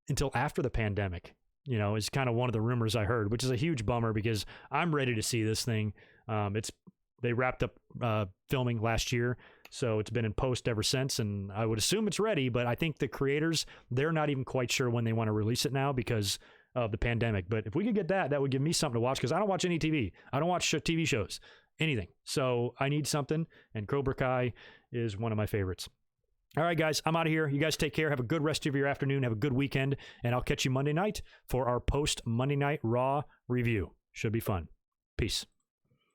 until after the pandemic. Is kind of one of the rumors I heard, which is a huge bummer because I'm ready to see this thing. They wrapped up filming last year, so it's been in post ever since, and I would assume it's ready, but I think the creators, they're not even quite sure when they want to release it now because of the pandemic. But if we could get that would give me something to watch, because I don't watch any TV. I don't watch TV shows, anything. So I need something, and Cobra Kai is one of my favorites. All right, guys, I'm out of here. You guys take care. Have a good rest of your afternoon. Have a good weekend, and I'll catch you Monday night for our post-Monday Night Raw review. Should be fun. Peace.